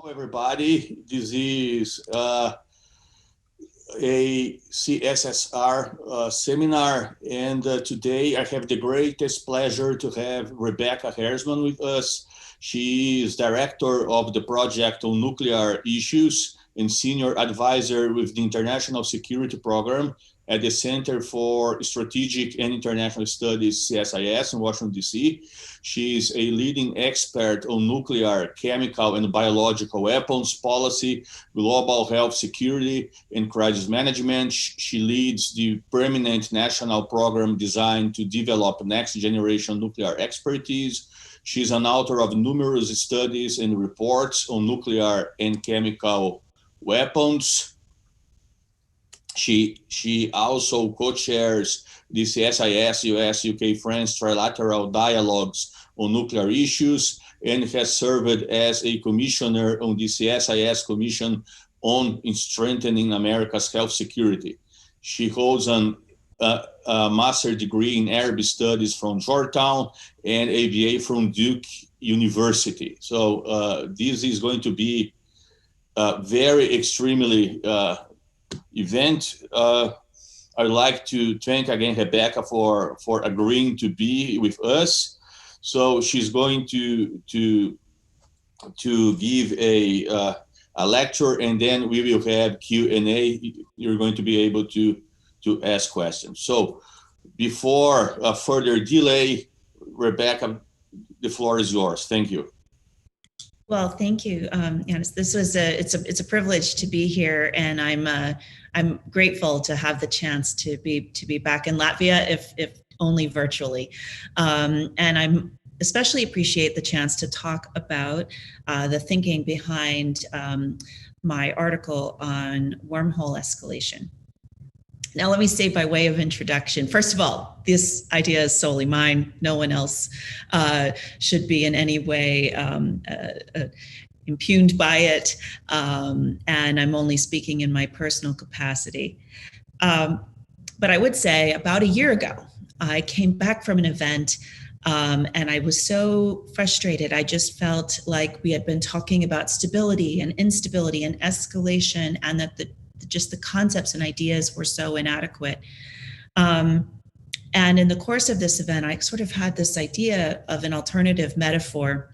Everybody. This is a CSSR seminar, and today I have the greatest pleasure to have Rebecca Hersman with us. She is director of the project on nuclear issues and senior advisor with the International Security Program at the Center for Strategic and International Studies, CSIS, in Washington, D.C. She is a leading expert on nuclear, chemical, and biological weapons policy, global health security, and crisis management. She leads the preeminent national program designed to develop next-generation nuclear expertise. She's an author of numerous studies and reports on nuclear and chemical weapons. She also co-chairs the CSIS U.S., UK, France Trilateral Dialogues on nuclear issues and has served as a commissioner on the CSIS Commission on strengthening America's health security. She holds a master's degree in Arabic studies from Georgetown and a BA from Duke University. So this is going to be very extremely event. I'd like to thank again Rebecca for agreeing to be with us. So she's going to give a lecture, and then we will have Q&A. You're going to be able to ask questions. So before further delay, Rebecca, the floor is yours. Thank you. Well, thank you. This was it's a privilege to be here, and I'm grateful to have the chance to be back in Latvia, if only virtually. And I'm especially appreciate the chance to talk about the thinking behind my article on wormhole escalation. Now, let me say by way of introduction, first of all, this idea is solely mine. No one else should be in any way impugned by it, and I'm only speaking in my personal capacity. But I would say about a year ago, I came back from an event and I was so frustrated. I just felt like we had been talking about stability and instability and escalation, and that just the concepts and ideas were so inadequate. And in the course of this event, I sort of had this idea of an alternative metaphor,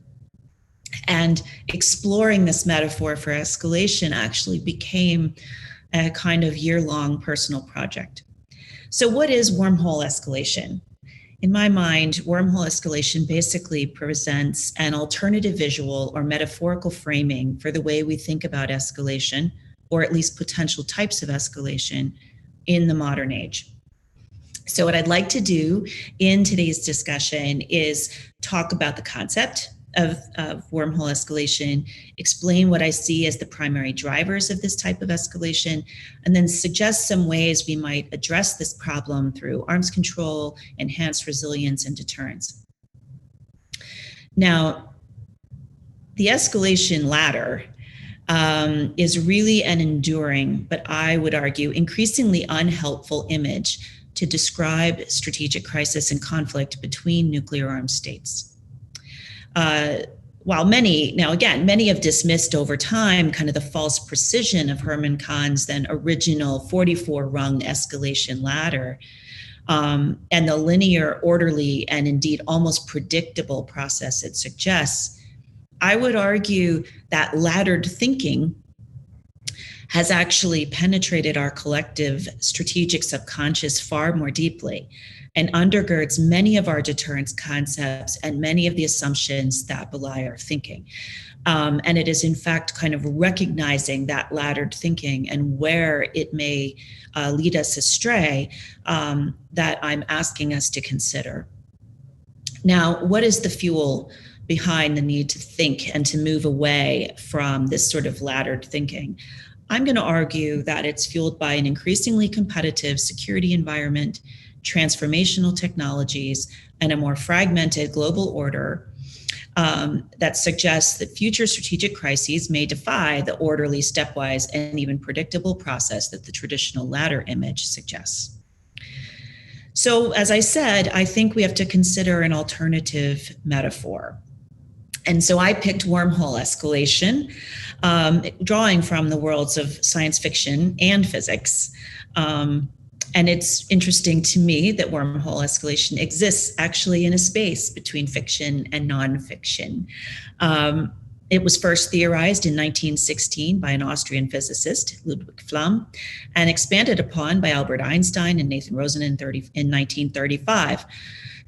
and exploring this metaphor for escalation actually became a kind of year-long personal project. So what is wormhole escalation? In my mind, wormhole escalation basically presents an alternative visual or metaphorical framing for the way we think about escalation, or at least potential types of escalation in the modern age. So what I'd like to do in today's discussion is talk about the concept of wormhole escalation, explain what I see as the primary drivers of this type of escalation, and then suggest some ways we might address this problem through arms control, enhanced resilience, and deterrence. Now, the escalation ladder is really an enduring, but I would argue increasingly unhelpful image to describe strategic crisis and conflict between nuclear armed states. While many have dismissed over time kind of the false precision of Herman Kahn's then original 44-rung escalation ladder, and the linear, orderly, and indeed almost predictable process it suggests, I would argue that laddered thinking has actually penetrated our collective strategic subconscious far more deeply and undergirds many of our deterrence concepts and many of the assumptions that belie our thinking. And it is in fact kind of recognizing that laddered thinking and where it may lead us astray that I'm asking us to consider. Now, what is the fuel behind the need to think and to move away from this sort of laddered thinking? I'm going to argue that it's fueled by an increasingly competitive security environment, transformational technologies, and a more fragmented global order that suggests that future strategic crises may defy the orderly, stepwise, and even predictable process that the traditional ladder image suggests. So, as I said, I think we have to consider an alternative metaphor. And so I picked wormhole escalation drawing from the worlds of science fiction and physics. And it's interesting to me that wormhole escalation exists actually in a space between fiction and nonfiction. It was first theorized in 1916 by an Austrian physicist, Ludwig Flamm, and expanded upon by Albert Einstein and Nathan Rosen in 1935.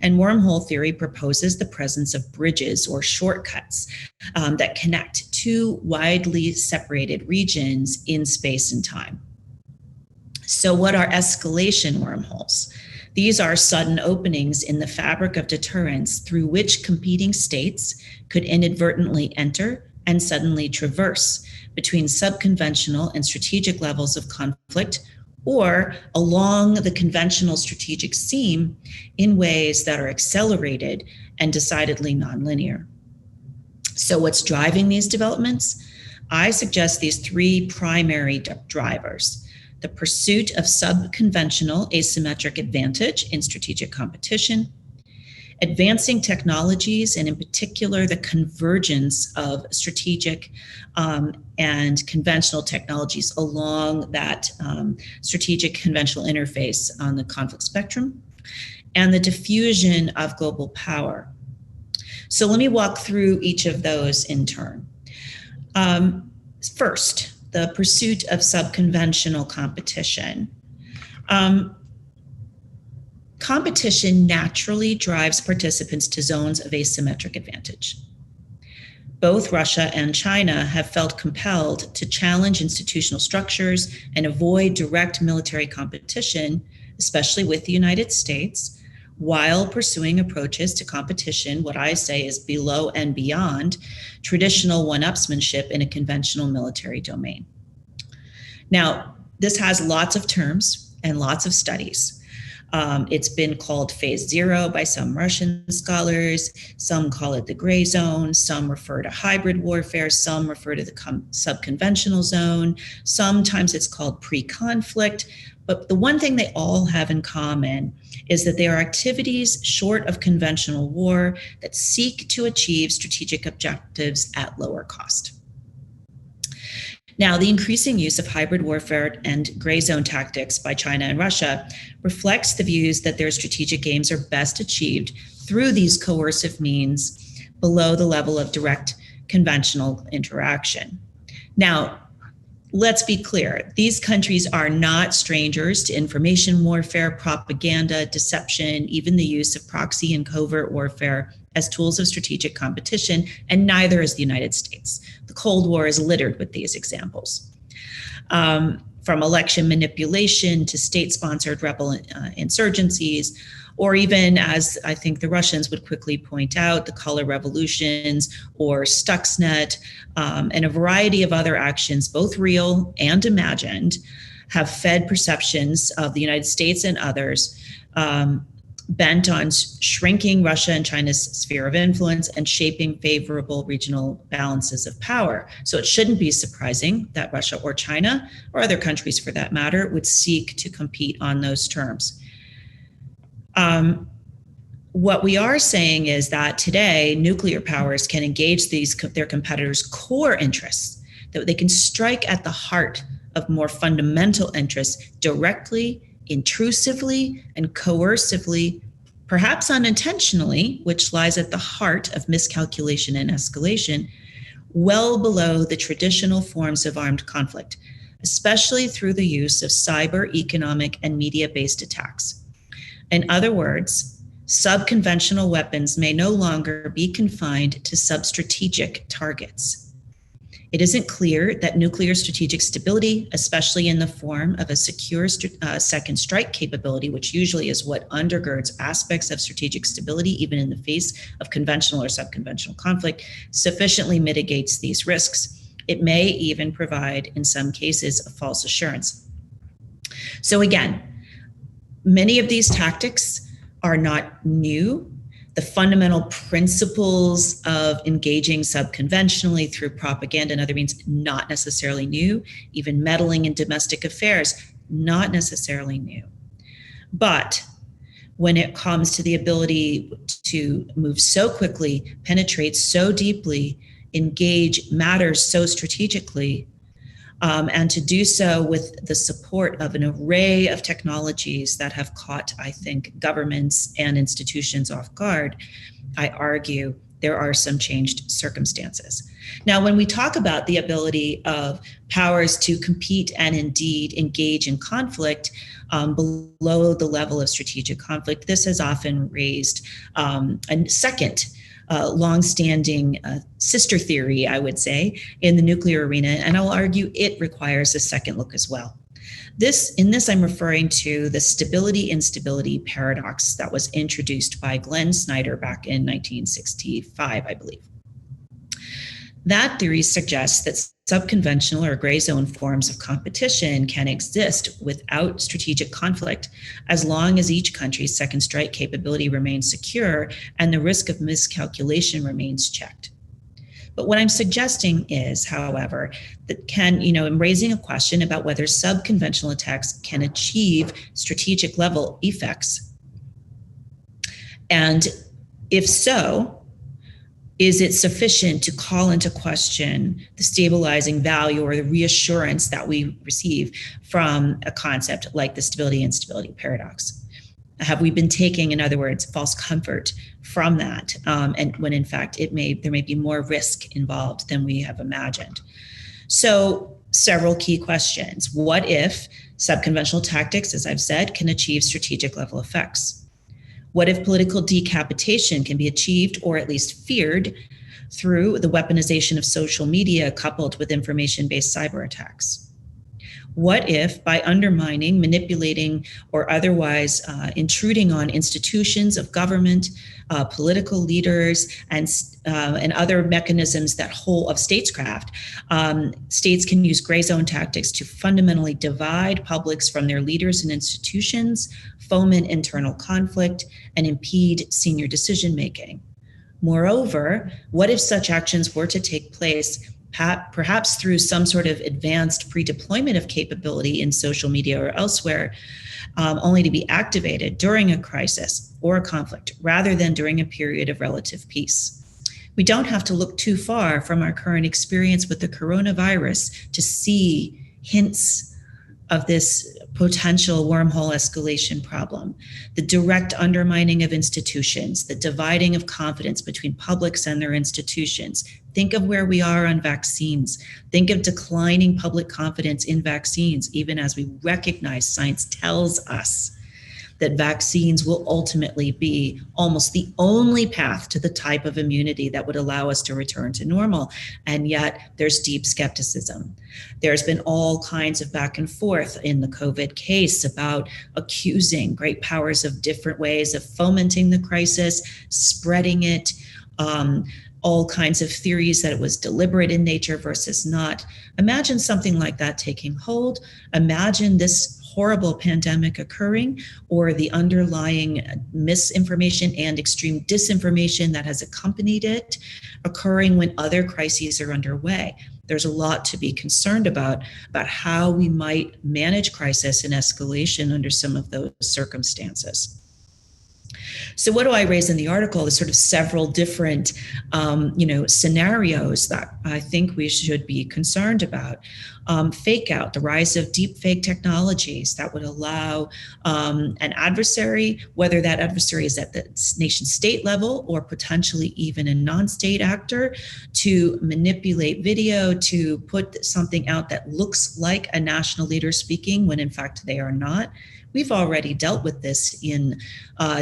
And wormhole theory proposes the presence of bridges or shortcuts that connect two widely separated regions in space and time. So what are escalation wormholes? These are sudden openings in the fabric of deterrence through which competing states could inadvertently enter and suddenly traverse between subconventional and strategic levels of conflict, or along the conventional strategic seam in ways that are accelerated and decidedly nonlinear. So what's driving these developments? I suggest these three primary drivers: the pursuit of subconventional asymmetric advantage in strategic competition, advancing technologies, and in particular, the convergence of strategic and conventional technologies along that strategic conventional interface on the conflict spectrum, and the diffusion of global power. So let me walk through each of those in turn. First, the pursuit of subconventional competition. Competition naturally drives participants to zones of asymmetric advantage. Both Russia and China have felt compelled to challenge institutional structures and avoid direct military competition, especially with the United States, while pursuing approaches to competition, what I say is below and beyond traditional one-upsmanship in a conventional military domain. Now, this has lots of terms and lots of studies. It's been called phase zero by some Russian scholars. Some call it the gray zone. Some refer to hybrid warfare. Some refer to the subconventional zone. Sometimes it's called pre-conflict. But the one thing they all have in common is that they are activities short of conventional war that seek to achieve strategic objectives at lower cost. Now, the increasing use of hybrid warfare and gray zone tactics by China and Russia reflects the views that their strategic aims are best achieved through these coercive means below the level of direct conventional interaction. Now, let's be clear, these countries are not strangers to information warfare, propaganda, deception, even the use of proxy and covert warfare as tools of strategic competition, and neither is the United States. The Cold War is littered with these examples. From election manipulation to state-sponsored rebel insurgencies, or even, as I think the Russians would quickly point out, the color revolutions or Stuxnet, and a variety of other actions, both real and imagined, have fed perceptions of the United States and others bent on shrinking Russia and China's sphere of influence and shaping favorable regional balances of power. So it shouldn't be surprising that Russia or China, or other countries for that matter, would seek to compete on those terms. What we are saying is that today, nuclear powers can engage their competitors' core interests, that they can strike at the heart of more fundamental interests directly, intrusively, and coercively, perhaps unintentionally, which lies at the heart of miscalculation and escalation, well below the traditional forms of armed conflict, especially through the use of cyber, economic, and media-based attacks. In other words, subconventional weapons may no longer be confined to substrategic targets. It isn't clear that nuclear strategic stability, especially in the form of a secure second strike capability, which usually is what undergirds aspects of strategic stability, even in the face of conventional or subconventional conflict, sufficiently mitigates these risks. It may even provide, in some cases, a false assurance. So again, many of these tactics are not new. The fundamental principles of engaging subconventionally through propaganda and other means, not necessarily new. Even meddling in domestic affairs, not necessarily new. But when it comes to the ability to move so quickly, penetrate so deeply engage matters so strategically, and to do so with the support of an array of technologies that have caught, I think, governments and institutions off guard, I argue there are some changed circumstances. Now, when we talk about the ability of powers to compete and indeed engage in conflict below the level of strategic conflict, this has often raised a second longstanding sister theory, I would say, in the nuclear arena, and I'll argue it requires a second look as well. In this, I'm referring to the stability-instability paradox that was introduced by Glenn Snyder back in 1965, I believe. That theory suggests that subconventional or gray zone forms of competition can exist without strategic conflict as long as each country's second strike capability remains secure and the risk of miscalculation remains checked. But what I'm suggesting is, however, that I'm raising a question about whether subconventional attacks can achieve strategic level effects. And if so, is it sufficient to call into question the stabilizing value or the reassurance that we receive from a concept like the stability-instability paradox? Have we been taking, in other words, false comfort from that, and when in fact there may be more risk involved than we have imagined? So several key questions. What if subconventional tactics, as I've said, can achieve strategic level effects? What if political decapitation can be achieved or at least feared through the weaponization of social media coupled with information-based cyber attacks? What if by undermining, manipulating, or otherwise intruding on institutions of government, political leaders, and other mechanisms of statescraft, states can use gray zone tactics to fundamentally divide publics from their leaders and institutions, foment internal conflict, and impede senior decision making? Moreover, what if such actions were to take place perhaps through some sort of advanced pre-deployment of capability in social media or elsewhere, only to be activated during a crisis or a conflict rather than during a period of relative peace? We don't have to look too far from our current experience with the coronavirus to see hints of this potential wormhole escalation problem, the direct undermining of institutions, the dividing of confidence between publics and their institutions. Think of where we are on vaccines. Think of declining public confidence in vaccines, even as we recognize science tells us that vaccines will ultimately be almost the only path to the type of immunity that would allow us to return to normal. And yet there's deep skepticism. There's been all kinds of back and forth in the COVID case about accusing great powers of different ways of fomenting the crisis, spreading it, all kinds of theories that it was deliberate in nature versus not. Imagine something like that taking hold. Imagine this horrible pandemic occurring, or the underlying misinformation and extreme disinformation that has accompanied it occurring when other crises are underway. There's a lot to be concerned about how we might manage crisis and escalation under some of those circumstances. So what do I raise in the article? There's sort of several different, scenarios that I think we should be concerned about. Fake out, the rise of deep fake technologies that would allow an adversary, whether that adversary is at the nation state level or potentially even a non-state actor, to manipulate video, to put something out that looks like a national leader speaking when in fact they are not. We've already dealt with this in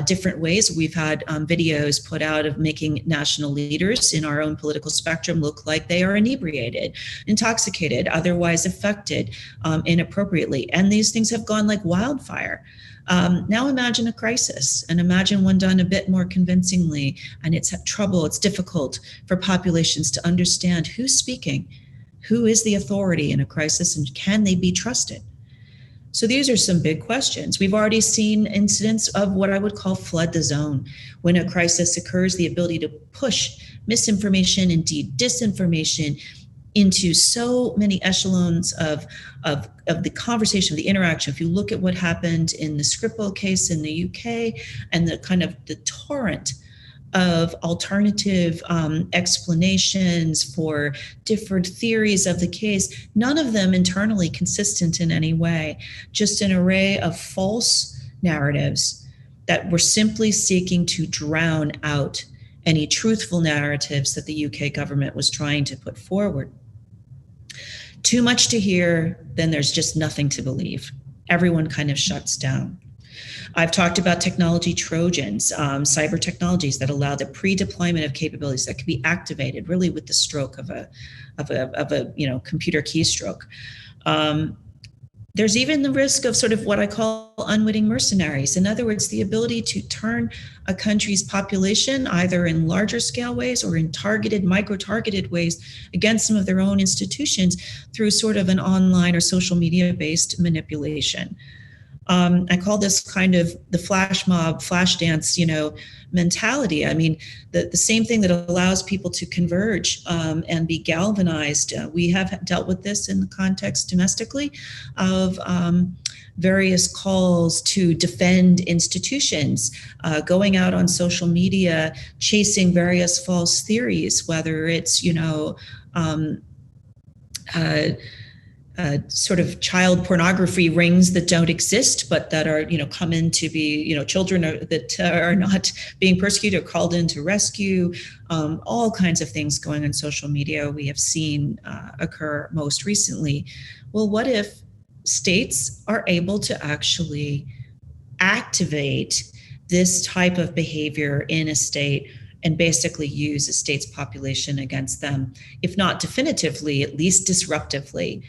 different ways. We've had videos put out of making national leaders in our own political spectrum look like they are inebriated, intoxicated, otherwise affected inappropriately. And these things have gone like wildfire. Now imagine a crisis, and imagine one done a bit more convincingly, and it's difficult for populations to understand who's speaking, who is the authority in a crisis, and can they be trusted? So these are some big questions. We've already seen incidents of what I would call flood the zone. When a crisis occurs, the ability to push misinformation, indeed disinformation, into so many echelons of the conversation, of the interaction. If you look at what happened in the Skripal case in the UK and the kind of the torrent of alternative explanations for different theories of the case, none of them internally consistent in any way, just an array of false narratives that were simply seeking to drown out any truthful narratives that the UK government was trying to put forward. Too much to hear, then there's just nothing to believe. Everyone kind of shuts down. I've talked about technology Trojans, cyber technologies that allow the pre-deployment of capabilities that can be activated really with the stroke of a computer keystroke. There's even the risk of sort of what I call unwitting mercenaries. In other words, the ability to turn a country's population either in larger scale ways or in targeted, micro-targeted ways against some of their own institutions through sort of an online or social media-based manipulation. I call this kind of the flash mob, flash dance, mentality. I mean, the same thing that allows people to converge and be galvanized. We have dealt with this in the context domestically of various calls to defend institutions, going out on social media, chasing various false theories, whether it's, sort of child pornography rings that don't exist, but that are, come in to be, children that are not being persecuted or called in to rescue, all kinds of things going on social media we have seen occur most recently. Well, what if states are able to actually activate this type of behavior in a state and basically use a state's population against them, if not definitively, at least disruptively,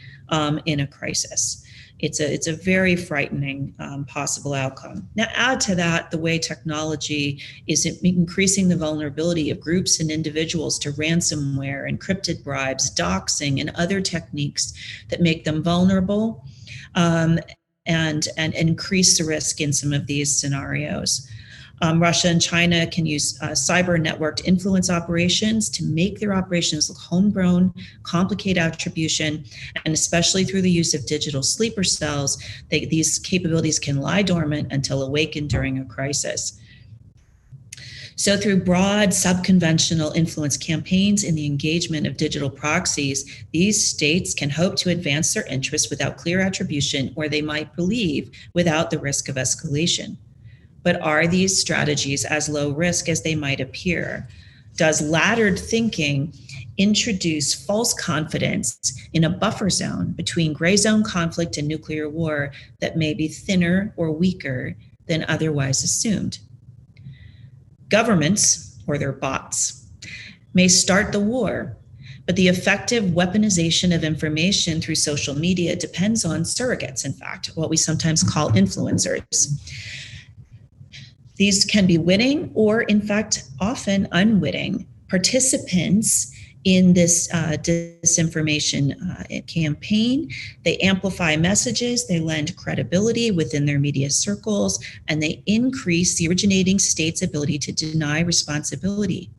in a crisis? It's a very frightening possible outcome. Now, add to that the way technology is increasing the vulnerability of groups and individuals to ransomware, encrypted bribes, doxing, and other techniques that make them vulnerable and increase the risk in some of these scenarios. Russia and China can use cyber networked influence operations to make their operations look homegrown, complicate attribution, and especially through the use of digital sleeper cells, these capabilities can lie dormant until awakened during a crisis. So through broad subconventional influence campaigns and the engagement of digital proxies, these states can hope to advance their interests without clear attribution, or they might believe without the risk of escalation. But are these strategies as low risk as they might appear? Does laddered thinking introduce false confidence in a buffer zone between gray zone conflict and nuclear war that may be thinner or weaker than otherwise assumed? Governments, or their bots, may start the war, but the effective weaponization of information through social media depends on surrogates, in fact, what we sometimes call influencers. These can be witting or, in fact, often unwitting participants in this disinformation campaign. They amplify messages, they lend credibility within their media circles, and they increase the originating state's ability to deny responsibility.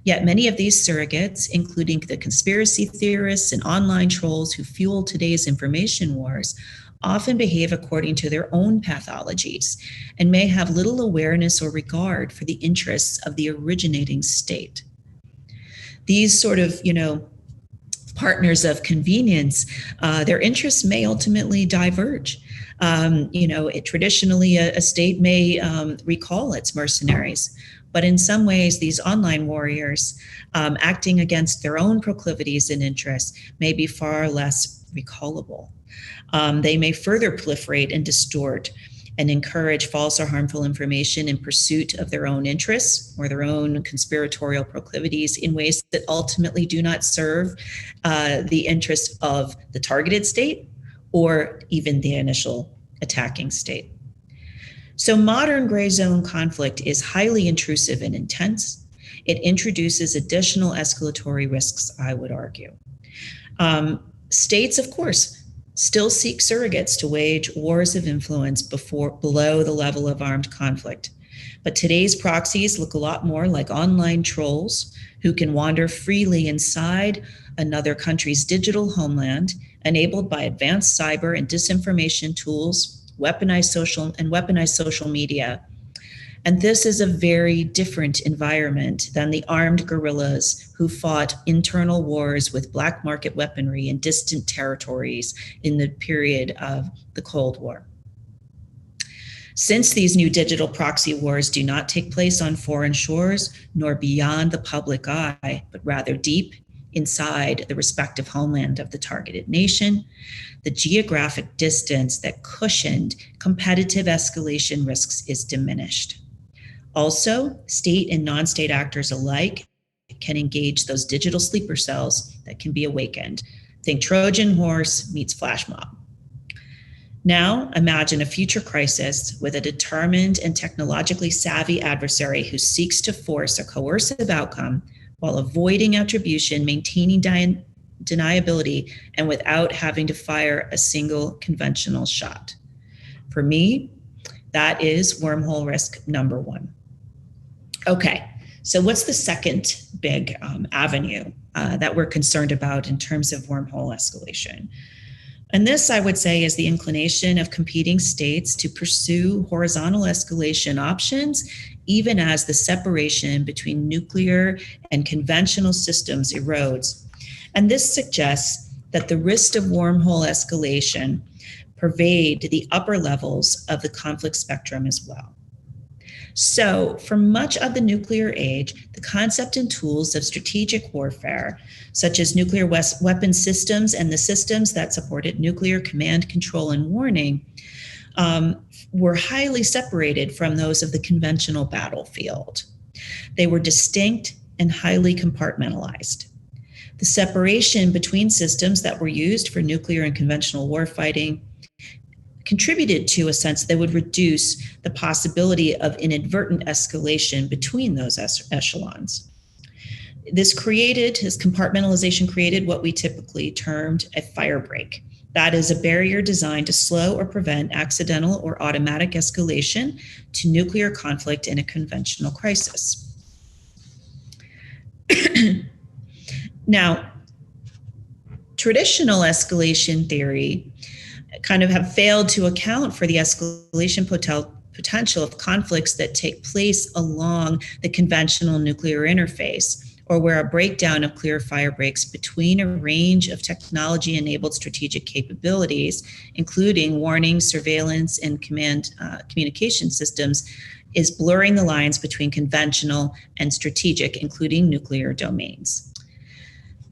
Yet many of these surrogates, including the conspiracy theorists and online trolls who fuel today's information wars, often behave according to their own pathologies and may have little awareness or regard for the interests of the originating state. These sort of, partners of convenience, their interests may ultimately diverge. Traditionally, a state may recall its mercenaries, but in some ways, these online warriors acting against their own proclivities and interests may be far less recallable. They may further proliferate and distort and encourage false or harmful information in pursuit of their own interests or their own conspiratorial proclivities in ways that ultimately do not serve the interests of the targeted state or even the initial attacking state. So modern gray zone conflict is highly intrusive and intense. It introduces additional escalatory risks, I would argue. States, of course, still seek surrogates to wage wars of influence below the level of armed conflict. But today's proxies look a lot more like online trolls who can wander freely inside another country's digital homeland, enabled by advanced cyber and disinformation tools, weaponized social media. And this is a very different environment than the armed guerrillas who fought internal wars with black market weaponry in distant territories in the period of the Cold War. Since these new digital proxy wars do not take place on foreign shores nor beyond the public eye, but rather deep inside the respective homeland of the targeted nation, the geographic distance that cushioned competitive escalation risks is diminished. Also, state and non-state actors alike can engage those digital sleeper cells that can be awakened. Think Trojan horse meets flash mob. Now, imagine a future crisis with a determined and technologically savvy adversary who seeks to force a coercive outcome while avoiding attribution, maintaining deniability, and without having to fire a single conventional shot. For me, that is wormhole risk number one. Okay, so what's the second big avenue that we're concerned about in terms of wormhole escalation? And this, I would say, is the inclination of competing states to pursue horizontal escalation options, even as the separation between nuclear and conventional systems erodes. And this suggests that the risk of wormhole escalation pervade the upper levels of the conflict spectrum as well. So, for much of the nuclear age, the concept and tools of strategic warfare, such as nuclear weapon systems and the systems that supported nuclear command, control, and warning, were highly separated from those of the conventional battlefield. They were distinct and highly compartmentalized. The separation between systems that were used for nuclear and conventional warfighting contributed to a sense that would reduce the possibility of inadvertent escalation between those echelons. This compartmentalization created what we typically termed a fire break. That is a barrier designed to slow or prevent accidental or automatic escalation to nuclear conflict in a conventional crisis. Now, traditional escalation theory kind of have failed to account for the escalation potential of conflicts that take place along the conventional nuclear interface, or where a breakdown of clear fire breaks between a range of technology-enabled strategic capabilities, including warning, surveillance, and communication systems, is blurring the lines between conventional and strategic, including nuclear domains.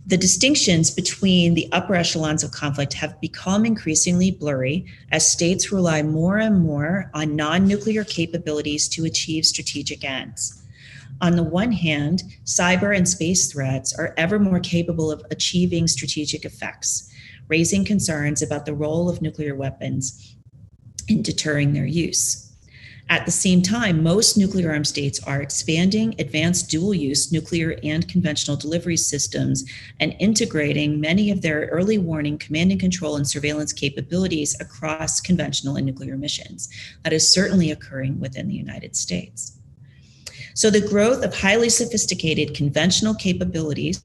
The distinctions between the upper echelons of conflict have become increasingly blurry as states rely more and more on non-nuclear capabilities to achieve strategic ends. On the one hand, cyber and space threats are ever more capable of achieving strategic effects, raising concerns about the role of nuclear weapons in deterring their use. At the same time, most nuclear armed states are expanding advanced dual-use nuclear and conventional delivery systems and integrating many of their early warning, command and control, and surveillance capabilities across conventional and nuclear missions. That is certainly occurring within the United States. So the growth of highly sophisticated conventional capabilities,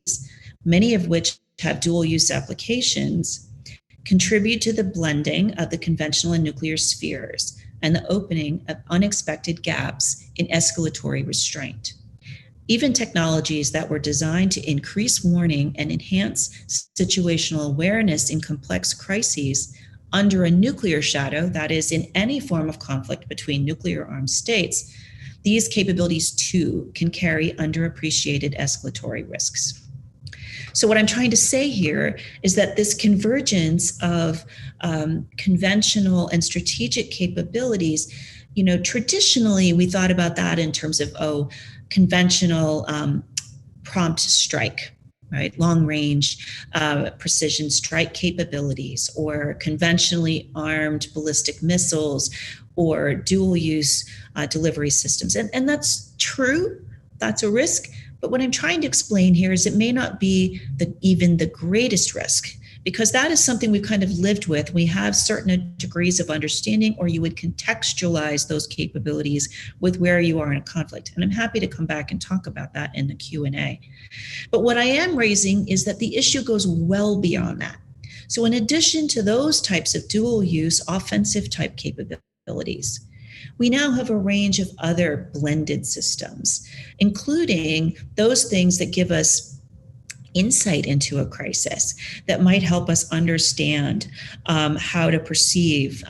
many of which have dual-use applications, contribute to the blending of the conventional and nuclear spheres and the opening of unexpected gaps in escalatory restraint. Even technologies that were designed to increase warning and enhance situational awareness in complex crises under a nuclear shadow, that is, in any form of conflict between nuclear armed states, these capabilities too can carry underappreciated escalatory risks. So what I'm trying to say here is that this convergence of conventional and strategic capabilities, traditionally we thought about that in terms of, conventional prompt strike, right? Long range precision strike capabilities, or conventionally armed ballistic missiles, or dual use delivery systems. And that's true, that's a risk. But what I'm trying to explain here is it may not be even the greatest risk, because that is something we've kind of lived with. We have certain degrees of understanding, or you would contextualize those capabilities with where you are in a conflict. And I'm happy to come back and talk about that in the Q&A. But what I am raising is that the issue goes well beyond that. So in addition to those types of dual use offensive type capabilities, we now have a range of other blended systems, including those things that give us insight into a crisis, that might help us understand how to perceive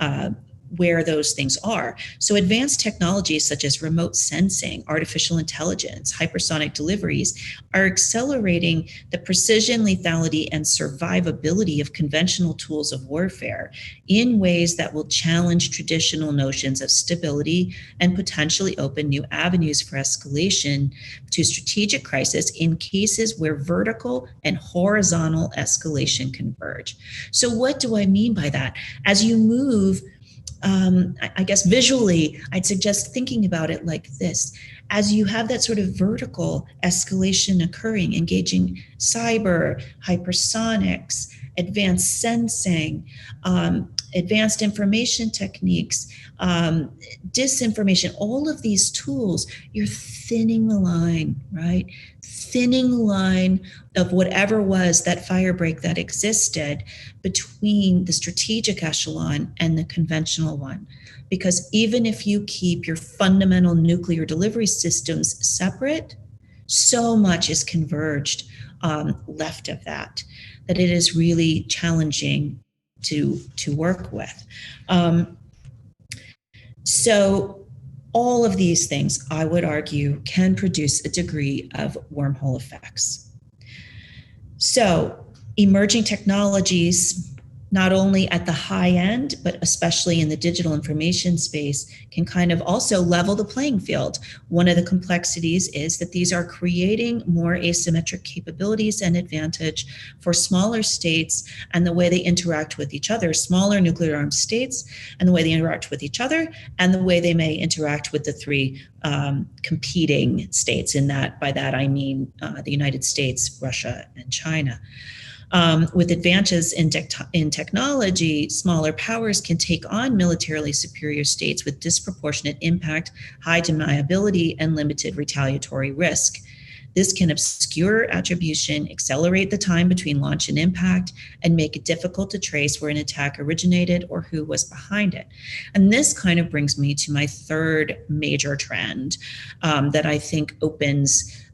where those things are. So advanced technologies such as remote sensing, artificial intelligence, hypersonic deliveries are accelerating the precision, lethality, and survivability of conventional tools of warfare in ways that will challenge traditional notions of stability and potentially open new avenues for escalation to strategic crisis in cases where vertical and horizontal escalation converge. So what do I mean by that? As you move, I guess visually, I'd suggest thinking about it like this. As you have that sort of vertical escalation occurring, engaging cyber, hypersonics, advanced sensing, advanced information techniques, disinformation, all of these tools, you're thinning the line, right? Thinning the line of whatever was that firebreak that existed between the strategic echelon and the conventional one. Because even if you keep your fundamental nuclear delivery systems separate, so much is converged left of that it is really challenging to work with. So all of these things, I would argue, can produce a degree of wormhole effects. So emerging technologies, not only at the high end, but especially in the digital information space, can kind of also level the playing field. One of the complexities is that these are creating more asymmetric capabilities and advantage for smaller states and the way they interact with each other, smaller nuclear armed states, and the way they interact with each other, and the way they may interact with the three competing states. By that I mean the United States, Russia, and China. With advances in technology, smaller powers can take on militarily superior states with disproportionate impact, high deniability, and limited retaliatory risk. This can obscure attribution, accelerate the time between launch and impact, and make it difficult to trace where an attack originated or who was behind it. And this kind of brings me to my third major trend that I think opens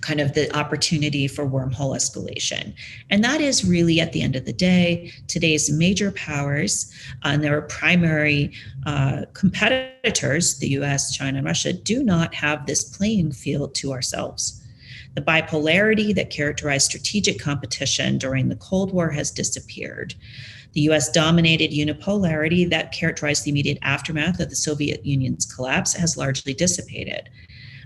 kind of the opportunity for wormhole escalation. And that is really, at the end of the day, today's major powers and their primary competitors, the US, China, and Russia, do not have this playing field to ourselves. The bipolarity that characterized strategic competition during the Cold War has disappeared. The US dominated unipolarity that characterized the immediate aftermath of the Soviet Union's collapse has largely dissipated.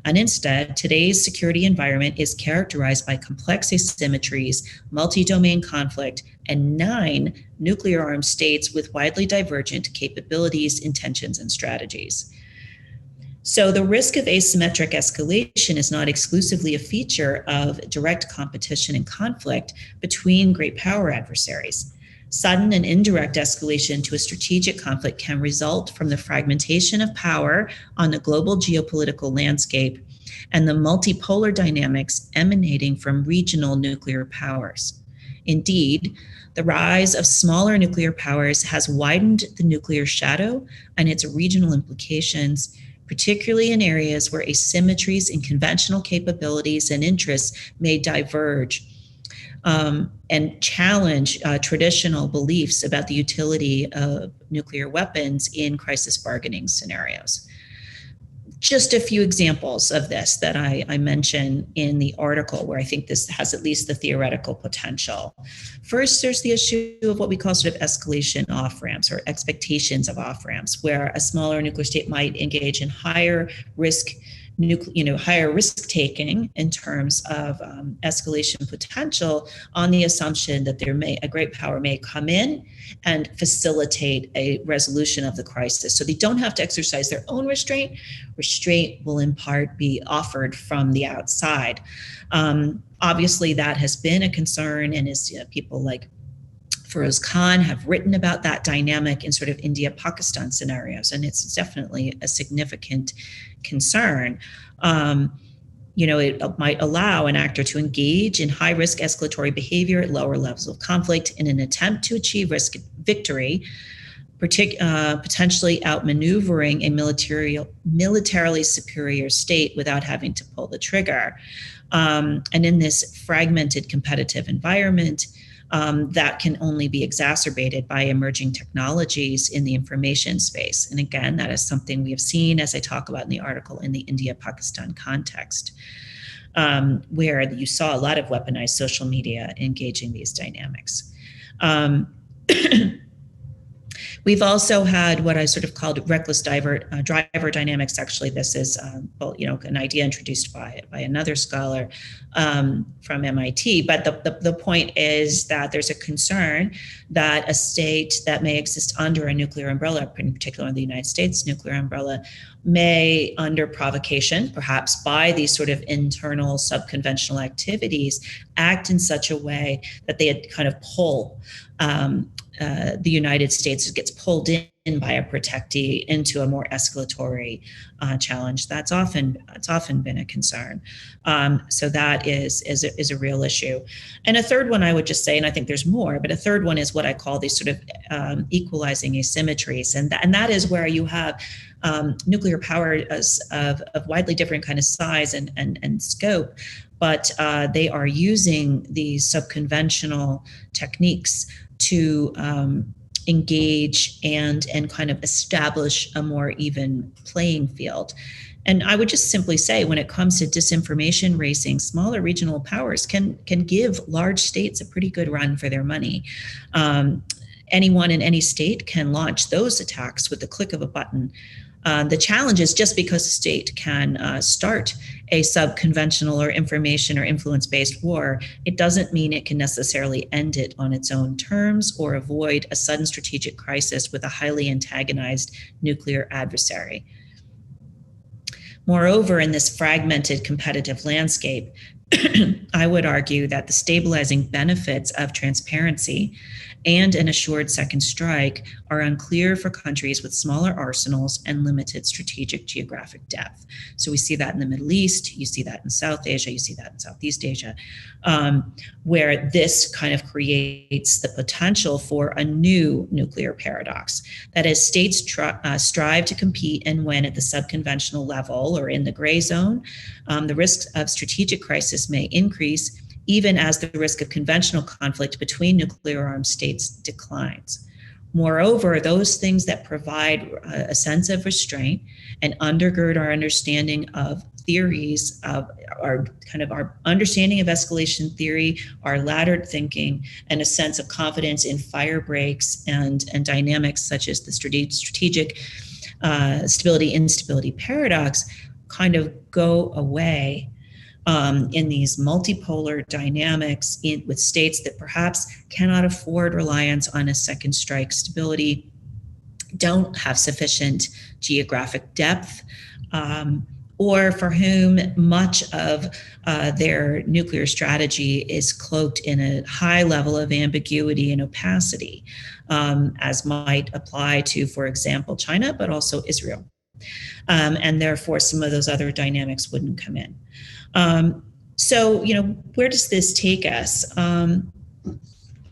And instead, today's security environment is characterized by complex asymmetries, multi-domain conflict, and 9 nuclear-armed states with widely divergent capabilities, intentions, and strategies. So the risk of asymmetric escalation is not exclusively a feature of direct competition and conflict between great power adversaries. Sudden and indirect escalation to a strategic conflict can result from the fragmentation of power on the global geopolitical landscape and the multipolar dynamics emanating from regional nuclear powers. Indeed, the rise of smaller nuclear powers has widened the nuclear shadow and its regional implications, particularly in areas where asymmetries in conventional capabilities and interests may diverge and challenge traditional beliefs about the utility of nuclear weapons in crisis bargaining scenarios. Just a few examples of this that I mention in the article where I think this has at least the theoretical potential. First, there's the issue of what we call sort of escalation off-ramps or expectations of off-ramps, where a smaller nuclear state might engage in higher risk higher risk taking in terms of escalation potential on the assumption that a great power may come in and facilitate a resolution of the crisis. So they don't have to exercise their own restraint. Restraint will in part be offered from the outside. Obviously, that has been a concern, and people like Feroz Khan have written about that dynamic in sort of India-Pakistan scenarios, and it's definitely a significant concern. It might allow an actor to engage in high-risk escalatory behavior at lower levels of conflict in an attempt to achieve risk victory, potentially outmaneuvering a militarily superior state without having to pull the trigger. And in this fragmented competitive environment, that can only be exacerbated by emerging technologies in the information space. And again, that is something we have seen, as I talk about in the article, in the India-Pakistan context, where you saw a lot of weaponized social media engaging these dynamics. We've also had what I sort of called reckless driver dynamics. Actually, this is an idea introduced by another scholar from MIT. But the point is that there's a concern that a state that may exist under a nuclear umbrella, in particular in the United States nuclear umbrella, may, under provocation, perhaps by these sort of internal subconventional activities, act in such a way that they kind of pull the United States gets pulled in by a protectee into a more escalatory challenge. It's often been a concern. So that is a real issue. And a third one I would just say, and I think there's more, but a third one is what I call these sort of equalizing asymmetries, and that is where you have nuclear power of widely different kind of size and scope, but they are using these subconventional techniques to engage and kind of establish a more even playing field. And I would just simply say, when it comes to disinformation racing, smaller regional powers can give large states a pretty good run for their money. Anyone in any state can launch those attacks with the click of a button. The challenge is, just because a state can start a subconventional or information or influence-based war, it doesn't mean it can necessarily end it on its own terms or avoid a sudden strategic crisis with a highly antagonized nuclear adversary. Moreover, in this fragmented competitive landscape, I would argue that the stabilizing benefits of transparency and an assured second strike are unclear for countries with smaller arsenals and limited strategic geographic depth. So we see that in the Middle East, you see that in South Asia, you see that in Southeast Asia, where this kind of creates the potential for a new nuclear paradox. That is, states strive to compete and win at the subconventional level or in the gray zone. The risk of strategic crisis may increase, even as the risk of conventional conflict between nuclear armed states declines. Moreover, those things that provide a sense of restraint and undergird our understanding of theories, of our understanding of escalation theory, our laddered thinking, and a sense of confidence in fire breaks and dynamics such as the strategic stability instability paradox, kind of go away in these multipolar dynamics with states that perhaps cannot afford reliance on a second strike stability, don't have sufficient geographic depth, or for whom much of their nuclear strategy is cloaked in a high level of ambiguity and opacity, as might apply to, for example, China, but also Israel. And therefore, some of those other dynamics wouldn't come in. So, where does this take us?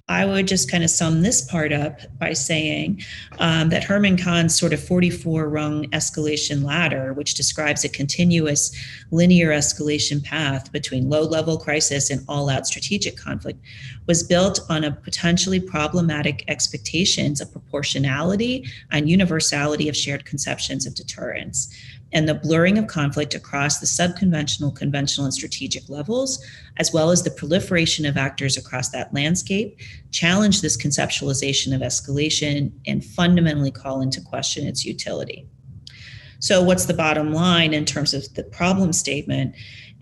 I would just kind of sum this part up by saying that Herman Kahn's sort of 44-rung escalation ladder, which describes a continuous linear escalation path between low-level crisis and all-out strategic conflict, was built on a potentially problematic expectations of proportionality and universality of shared conceptions of deterrence, and the blurring of conflict across the subconventional, conventional, and strategic levels, as well as the proliferation of actors across that landscape, challenge this conceptualization of escalation and fundamentally call into question its utility. So what's the bottom line in terms of the problem statement?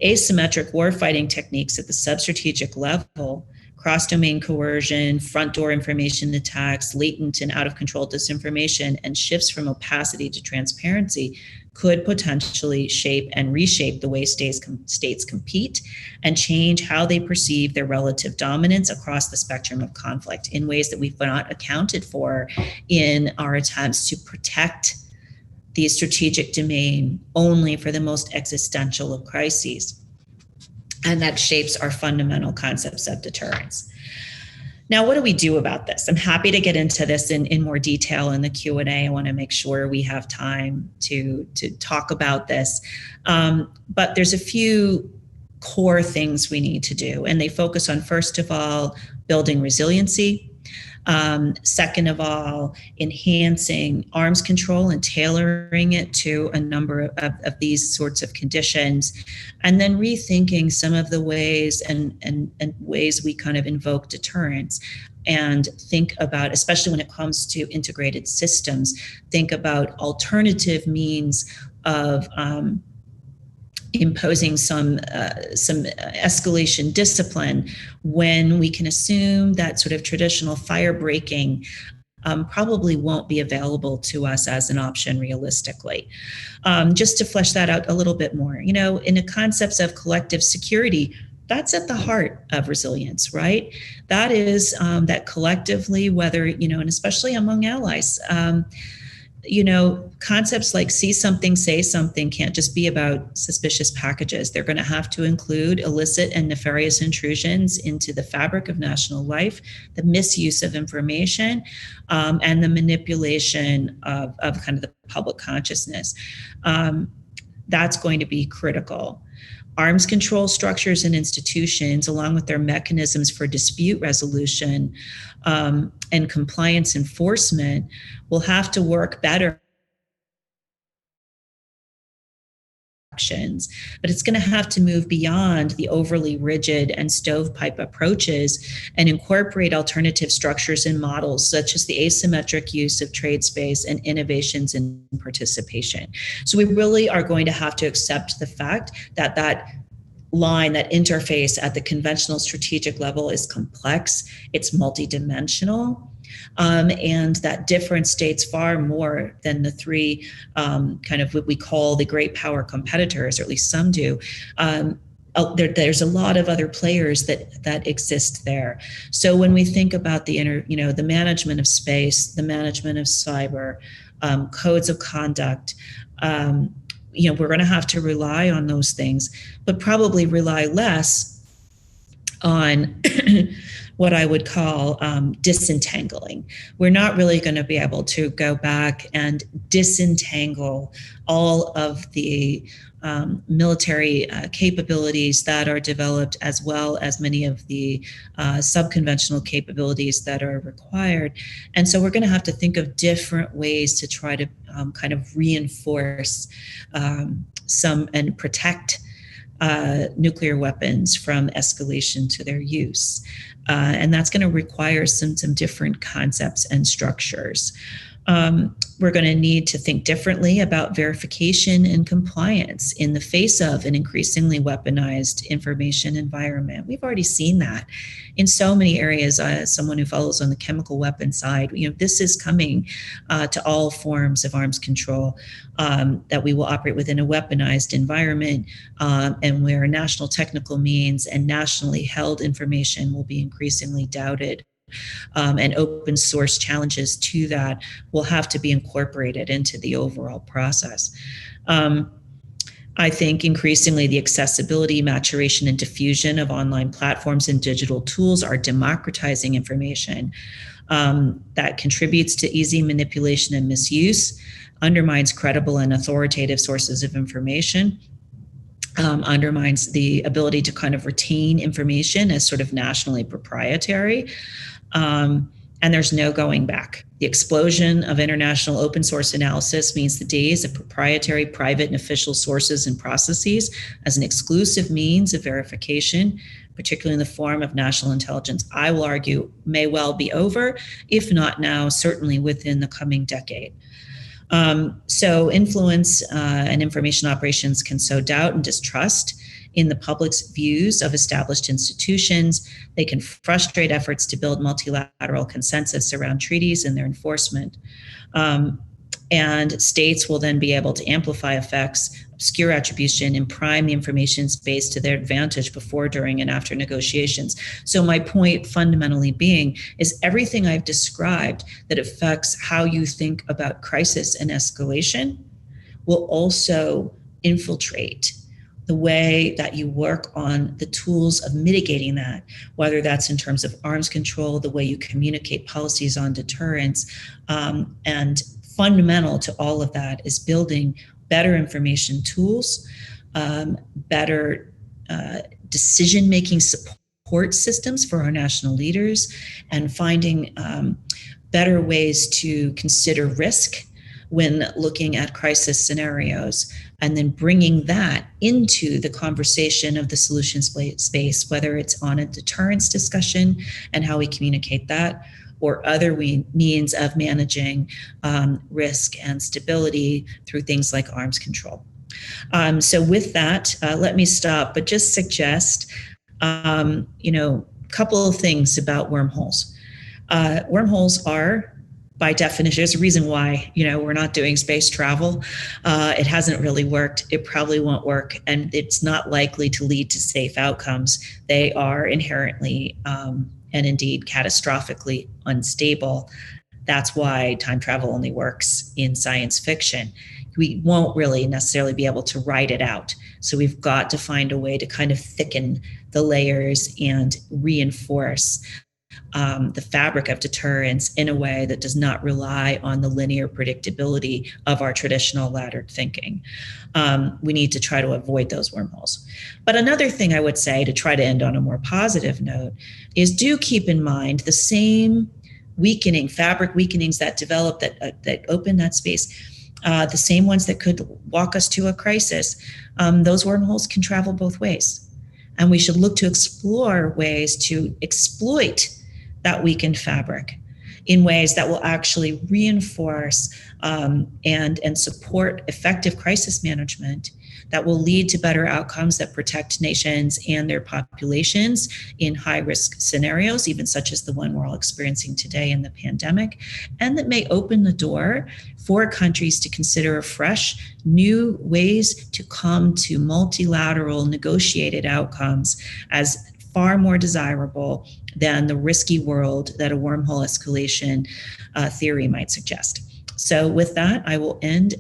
Asymmetric warfighting techniques at the substrategic level, cross-domain coercion, front-door information attacks, latent and out-of-control disinformation, and shifts from opacity to transparency could potentially shape and reshape the way states compete and change how they perceive their relative dominance across the spectrum of conflict in ways that we've not accounted for in our attempts to protect the strategic domain only for the most existential of crises. And that shapes our fundamental concepts of deterrence. Now, what do we do about this? I'm happy to get into this in more detail in the Q&A. I want to make sure we have time to talk about this. But there's a few core things we need to do, and they focus on, first of all, building resiliency. Second of all, enhancing arms control and tailoring it to a number of these sorts of conditions, and then rethinking some of the ways and ways we kind of invoke deterrence and think about, especially when it comes to integrated systems, think about alternative means of imposing some escalation discipline when we can assume that sort of traditional fire breaking probably won't be available to us as an option realistically. Just to flesh that out a little bit more, in the concepts of collective security, that's at the heart of resilience, right? That is that collectively, whether, and especially among allies, concepts like see something, say something can't just be about suspicious packages. They're going to have to include illicit and nefarious intrusions into the fabric of national life, the misuse of information, and the manipulation of kind of the public consciousness. That's going to be critical. Arms control structures and institutions, along with their mechanisms for dispute resolution and compliance enforcement, will have to work better. But it's going to have to move beyond the overly rigid and stovepipe approaches and incorporate alternative structures and models, such as the asymmetric use of trade space and innovations in participation. So we really are going to have to accept the fact that that line, that interface at the conventional strategic level is complex, it's multidimensional, and that difference states far more than the three kind of what we call the great power competitors, or at least some do. There's a lot of other players that exist there. So when we think about the the management of space, the management of cyber, codes of conduct, we're going to have to rely on those things, but probably rely less on what I would call disentangling. We're not really going to be able to go back and disentangle all of the military capabilities that are developed, as well as many of the subconventional capabilities that are required. And so we're going to have to think of different ways to try to kind of reinforce some and protect nuclear weapons from escalation to their use. And that's going to require some different concepts and structures. We're going to need to think differently about verification and compliance in the face of an increasingly weaponized information environment. We've already seen that in so many areas. As someone who follows on the chemical weapon side, this is coming to all forms of arms control, that we will operate within a weaponized environment, and where national technical means and nationally held information will be increasingly doubted. And open source challenges to that will have to be incorporated into the overall process. I think increasingly the accessibility, maturation, and diffusion of online platforms and digital tools are democratizing information that contributes to easy manipulation and misuse, undermines credible and authoritative sources of information, undermines the ability to kind of retain information as sort of nationally proprietary. And there's no going back. The explosion of international open source analysis means the days of proprietary, private, and official sources and processes as an exclusive means of verification, particularly in the form of national intelligence, I will argue may well be over, if not now, certainly within the coming decade. So influence and information operations can sow doubt and distrust in the public's views of established institutions. They can frustrate efforts to build multilateral consensus around treaties and their enforcement. And states will then be able to amplify effects, obscure attribution, and prime the information space to their advantage before, during, and after negotiations. So my point fundamentally being is everything I've described that affects how you think about crisis and escalation will also infiltrate the way that you work on the tools of mitigating that, whether that's in terms of arms control, the way you communicate policies on deterrence, and fundamental to all of that is building better information tools, better decision-making support systems for our national leaders, and finding better ways to consider risk when looking at crisis scenarios, and then bringing that into the conversation of the solutions space, whether it's on a deterrence discussion and how we communicate that, or other means of managing risk and stability through things like arms control. So with that, let me stop, but just suggest, a couple of things about wormholes. Wormholes are, by definition, there's a reason why, we're not doing space travel. It hasn't really worked. It probably won't work. And it's not likely to lead to safe outcomes. They are inherently and indeed catastrophically unstable. That's why time travel only works in science fiction. We won't really necessarily be able to write it out. So we've got to find a way to kind of thicken the layers and reinforce the fabric of deterrence in a way that does not rely on the linear predictability of our traditional laddered thinking. We need to try to avoid those wormholes. But another thing I would say, to try to end on a more positive note, is do keep in mind the same fabric weakenings that develop, that open that space, the same ones that could walk us to a crisis. Those wormholes can travel both ways. And we should look to explore ways to exploit that weakened fabric in ways that will actually reinforce and support effective crisis management that will lead to better outcomes that protect nations and their populations in high-risk scenarios, even such as the one we're all experiencing today in the pandemic, and that may open the door for countries to consider afresh new ways to come to multilateral negotiated outcomes as far more desirable than the risky world that a wormhole escalation theory might suggest. So with that, I will end,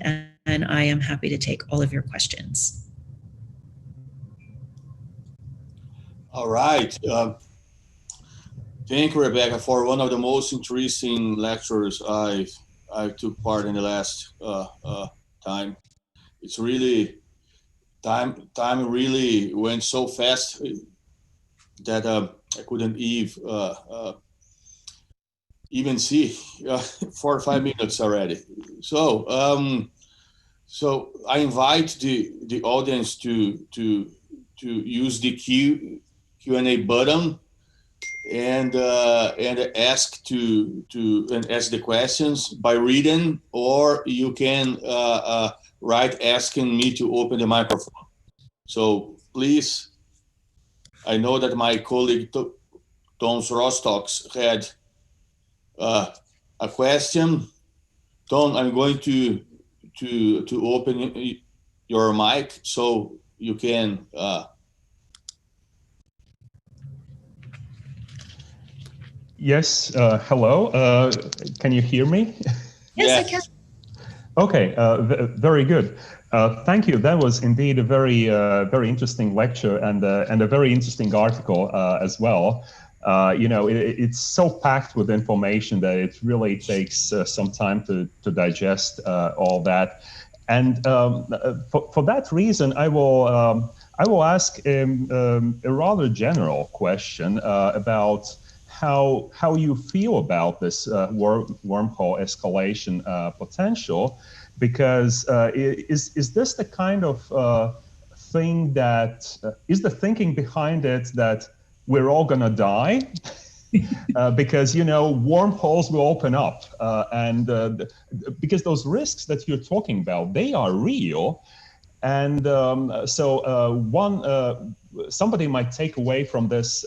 and I am happy to take all of your questions. All right. Thank you, Rebecca, for one of the most interesting lectures I took part in the last time. It's really, time really went so fast that I couldn't even see 4 or 5 minutes already. So so I invite the audience to use the Q&A button and ask ask the questions by reading, or you can write asking me to open the microphone. So please. I know that my colleague Tom Rostock had a question. Tom, I'm going to open your mic so you can. Yes. Hello. Can you hear me? Yes, I can. Okay. Very good. Thank you. That was indeed a very interesting lecture and a very interesting article as well. It's so packed with information that it really takes some time to digest all that. And for that reason, I will ask a rather general question about how you feel about this wormhole escalation potential. Because is this the kind of thing that is the thinking behind it that we're all gonna die? Because wormholes will open up, and because those risks that you're talking about, they are real, and somebody might take away from this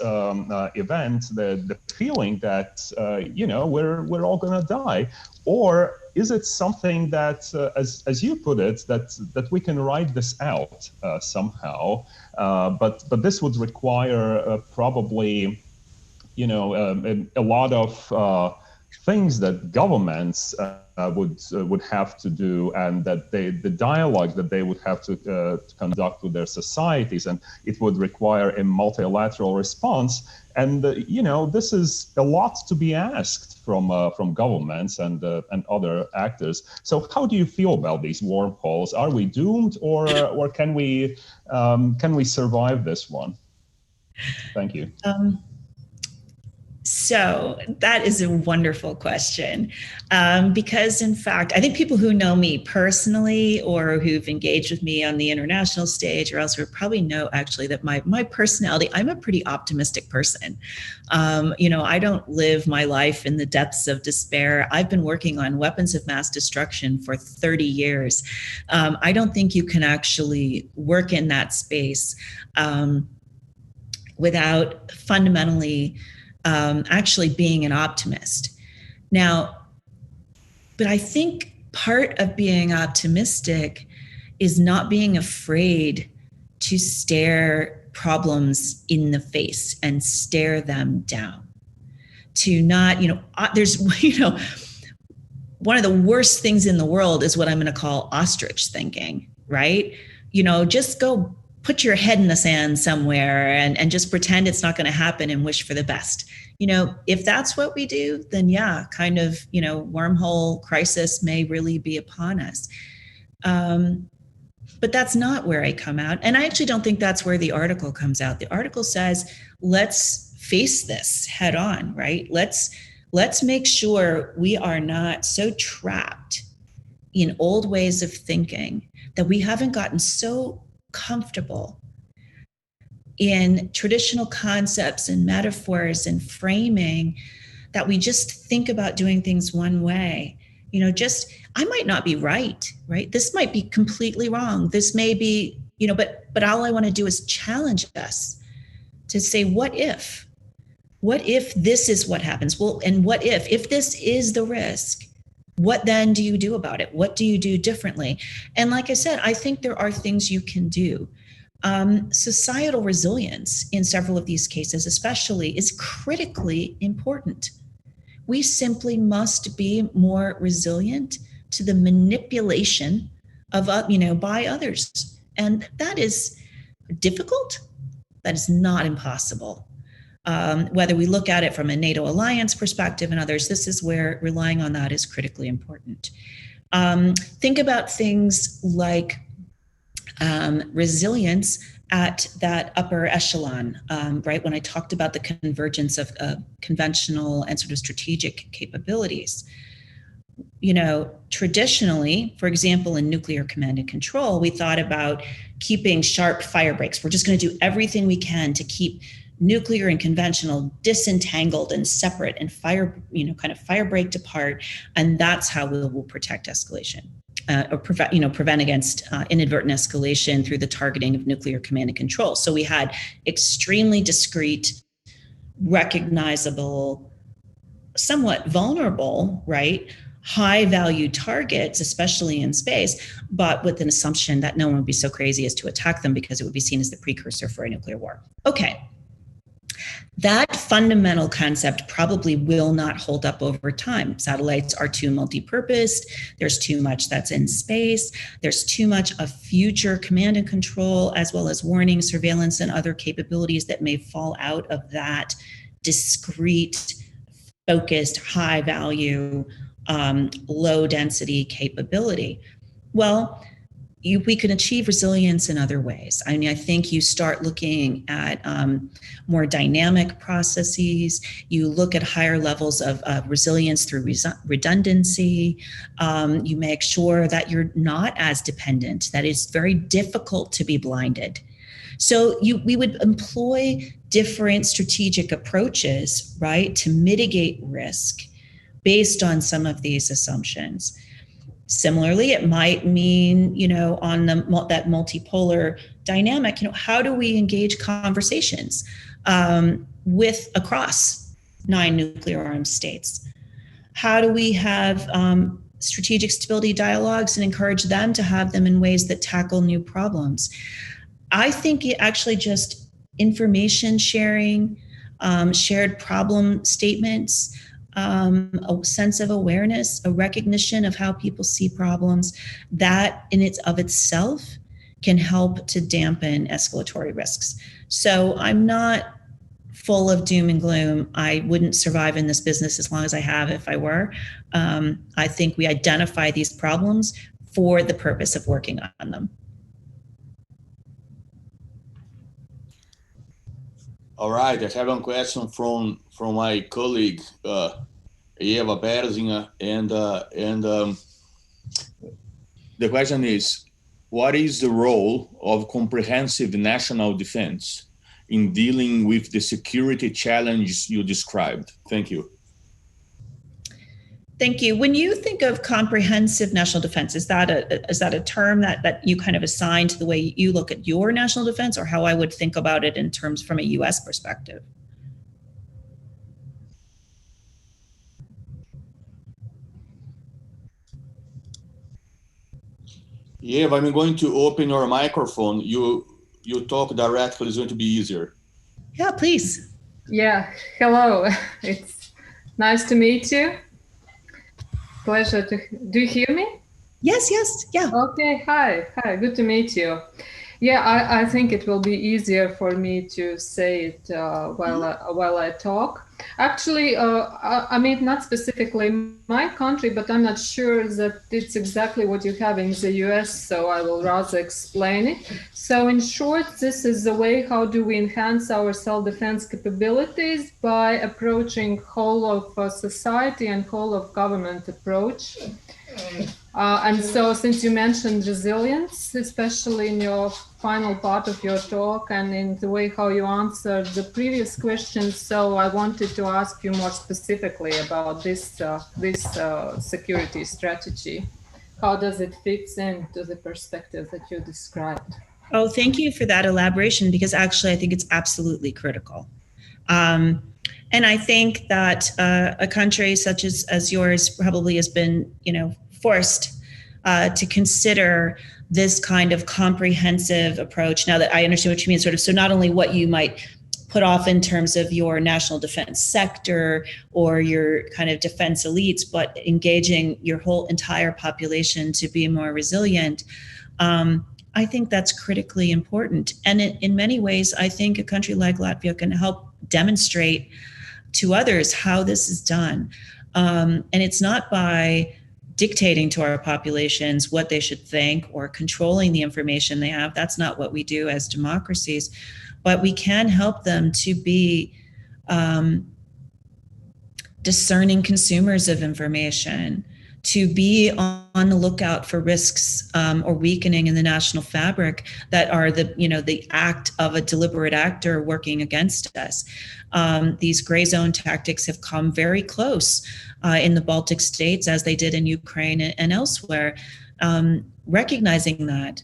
event the feeling that we're all gonna die, or is it something that, as you put it, that we can write this out somehow? But this would require probably, a lot of things that governments would have to do, and that the dialogue that they would have to conduct with their societies, and it would require a multilateral response. And this is a lot to be asked from governments and other actors. So how do you feel about these wormholes? Are we doomed, or can we survive this one? Thank you. So that is a wonderful question, because in fact, I think people who know me personally or who've engaged with me on the international stage or elsewhere probably know actually that my personality, I'm a pretty optimistic person. I don't live my life in the depths of despair. I've been working on weapons of mass destruction for 30 years. I don't think you can actually work in that space without fundamentally actually being an optimist. Now, but I think part of being optimistic is not being afraid to stare problems in the face and stare them down. To not, there's, one of the worst things in the world is what I'm going to call ostrich thinking, right? Just go put your head in the sand somewhere and just pretend it's not going to happen and wish for the best. If that's what we do, then yeah, kind of, wormhole crisis may really be upon us. But that's not where I come out. And I actually don't think that's where the article comes out. The article says, let's face this head on, right? Let's make sure we are not so trapped in old ways of thinking that we haven't gotten so comfortable in traditional concepts and metaphors and framing that we just think about doing things one way. I might not be right? This might be completely wrong. This may be, but all I want to do is challenge us to say, what if this is what happens? Well, and what if this is the risk, what then do you do about it? What do you do differently? And like I said, I think there are things you can do. Societal resilience in several of these cases, especially, is critically important. We simply must be more resilient to the manipulation of, by others. And that is difficult. That is not impossible. Whether we look at it from a NATO alliance perspective and others, this is where relying on that is critically important. Think about things like resilience at that upper echelon, right? When I talked about the convergence of conventional and sort of strategic capabilities. Traditionally, for example, in nuclear command and control, we thought about keeping sharp fire breaks. We're just going to do everything we can to keep nuclear and conventional disentangled and separate and fire break apart. And that's how we will protect escalation. Or prevent against inadvertent escalation through the targeting of nuclear command and control. So we had extremely discrete, recognizable, somewhat vulnerable, right, high value targets, especially in space, but with an assumption that no one would be so crazy as to attack them because it would be seen as the precursor for a nuclear war. Okay. That fundamental concept probably will not hold up over time. Satellites are too multi-purposed. There's too much that's in space. There's too much of future command and control, as well as warning, surveillance, and other capabilities that may fall out of that discrete, focused, high value, low density capability. Well, we can achieve resilience in other ways. I mean, I think you start looking at more dynamic processes. You look at higher levels of resilience through redundancy. You make sure that you're not as dependent, that it's very difficult to be blinded. So we would employ different strategic approaches, right, to mitigate risk based on some of these assumptions. Similarly, it might mean, on that multipolar dynamic, how do we engage conversations with across 9 nuclear armed states? How do we have strategic stability dialogues and encourage them to have them in ways that tackle new problems? I think it actually just information sharing, shared problem statements, a sense of awareness, a recognition of how people see problems, that in its of itself can help to dampen escalatory risks. So I'm not full of doom and gloom. I wouldn't survive in this business as long as I have if I were. I think we identify these problems for the purpose of working on them. All right, I have one question from my colleague Eva Berzinga, and the question is, what is the role of comprehensive national defense in dealing with the security challenges you described? Thank you. Thank you. When you think of comprehensive national defense, is that a term that you kind of assign to the way you look at your national defense, or how I would think about it in terms from a U.S. perspective? Yeah, I'm going to open your microphone. You talk directly, it's going to be easier. Yeah, please. Yeah, hello. It's nice to meet you. Pleasure to, do you hear me? Yes, yeah. Okay, hi, good to meet you. Yeah, I think it will be easier for me to say it while I talk. Actually, I mean, not specifically my country, but I'm not sure that it's exactly what you have in the US, so I will rather explain it. So in short, this is the way how do we enhance our self-defense capabilities by approaching whole of society and whole of government approach. And so since you mentioned resilience, especially in your final part of your talk and in the way how you answered the previous questions, so I wanted to ask you more specifically about this security strategy. How does it fit into the perspective that you described? Oh, thank you for that elaboration, because actually I think it's absolutely critical. And I think that a country such as yours probably has been, forced to consider this kind of comprehensive approach. Now that I understand what you mean, so not only what you might put off in terms of your national defense sector or your kind of defense elites, but engaging your whole entire population to be more resilient. I think that's critically important. And in many ways, I think a country like Latvia can help demonstrate to others how this is done. And it's not by dictating to our populations what they should think or controlling the information they have. That's not what we do as democracies, but we can help them to be discerning consumers of information, to be on the lookout for risks or weakening in the national fabric that are the act of a deliberate actor working against us. These gray zone tactics have come very close in the Baltic states, as they did in Ukraine and elsewhere. Recognizing that,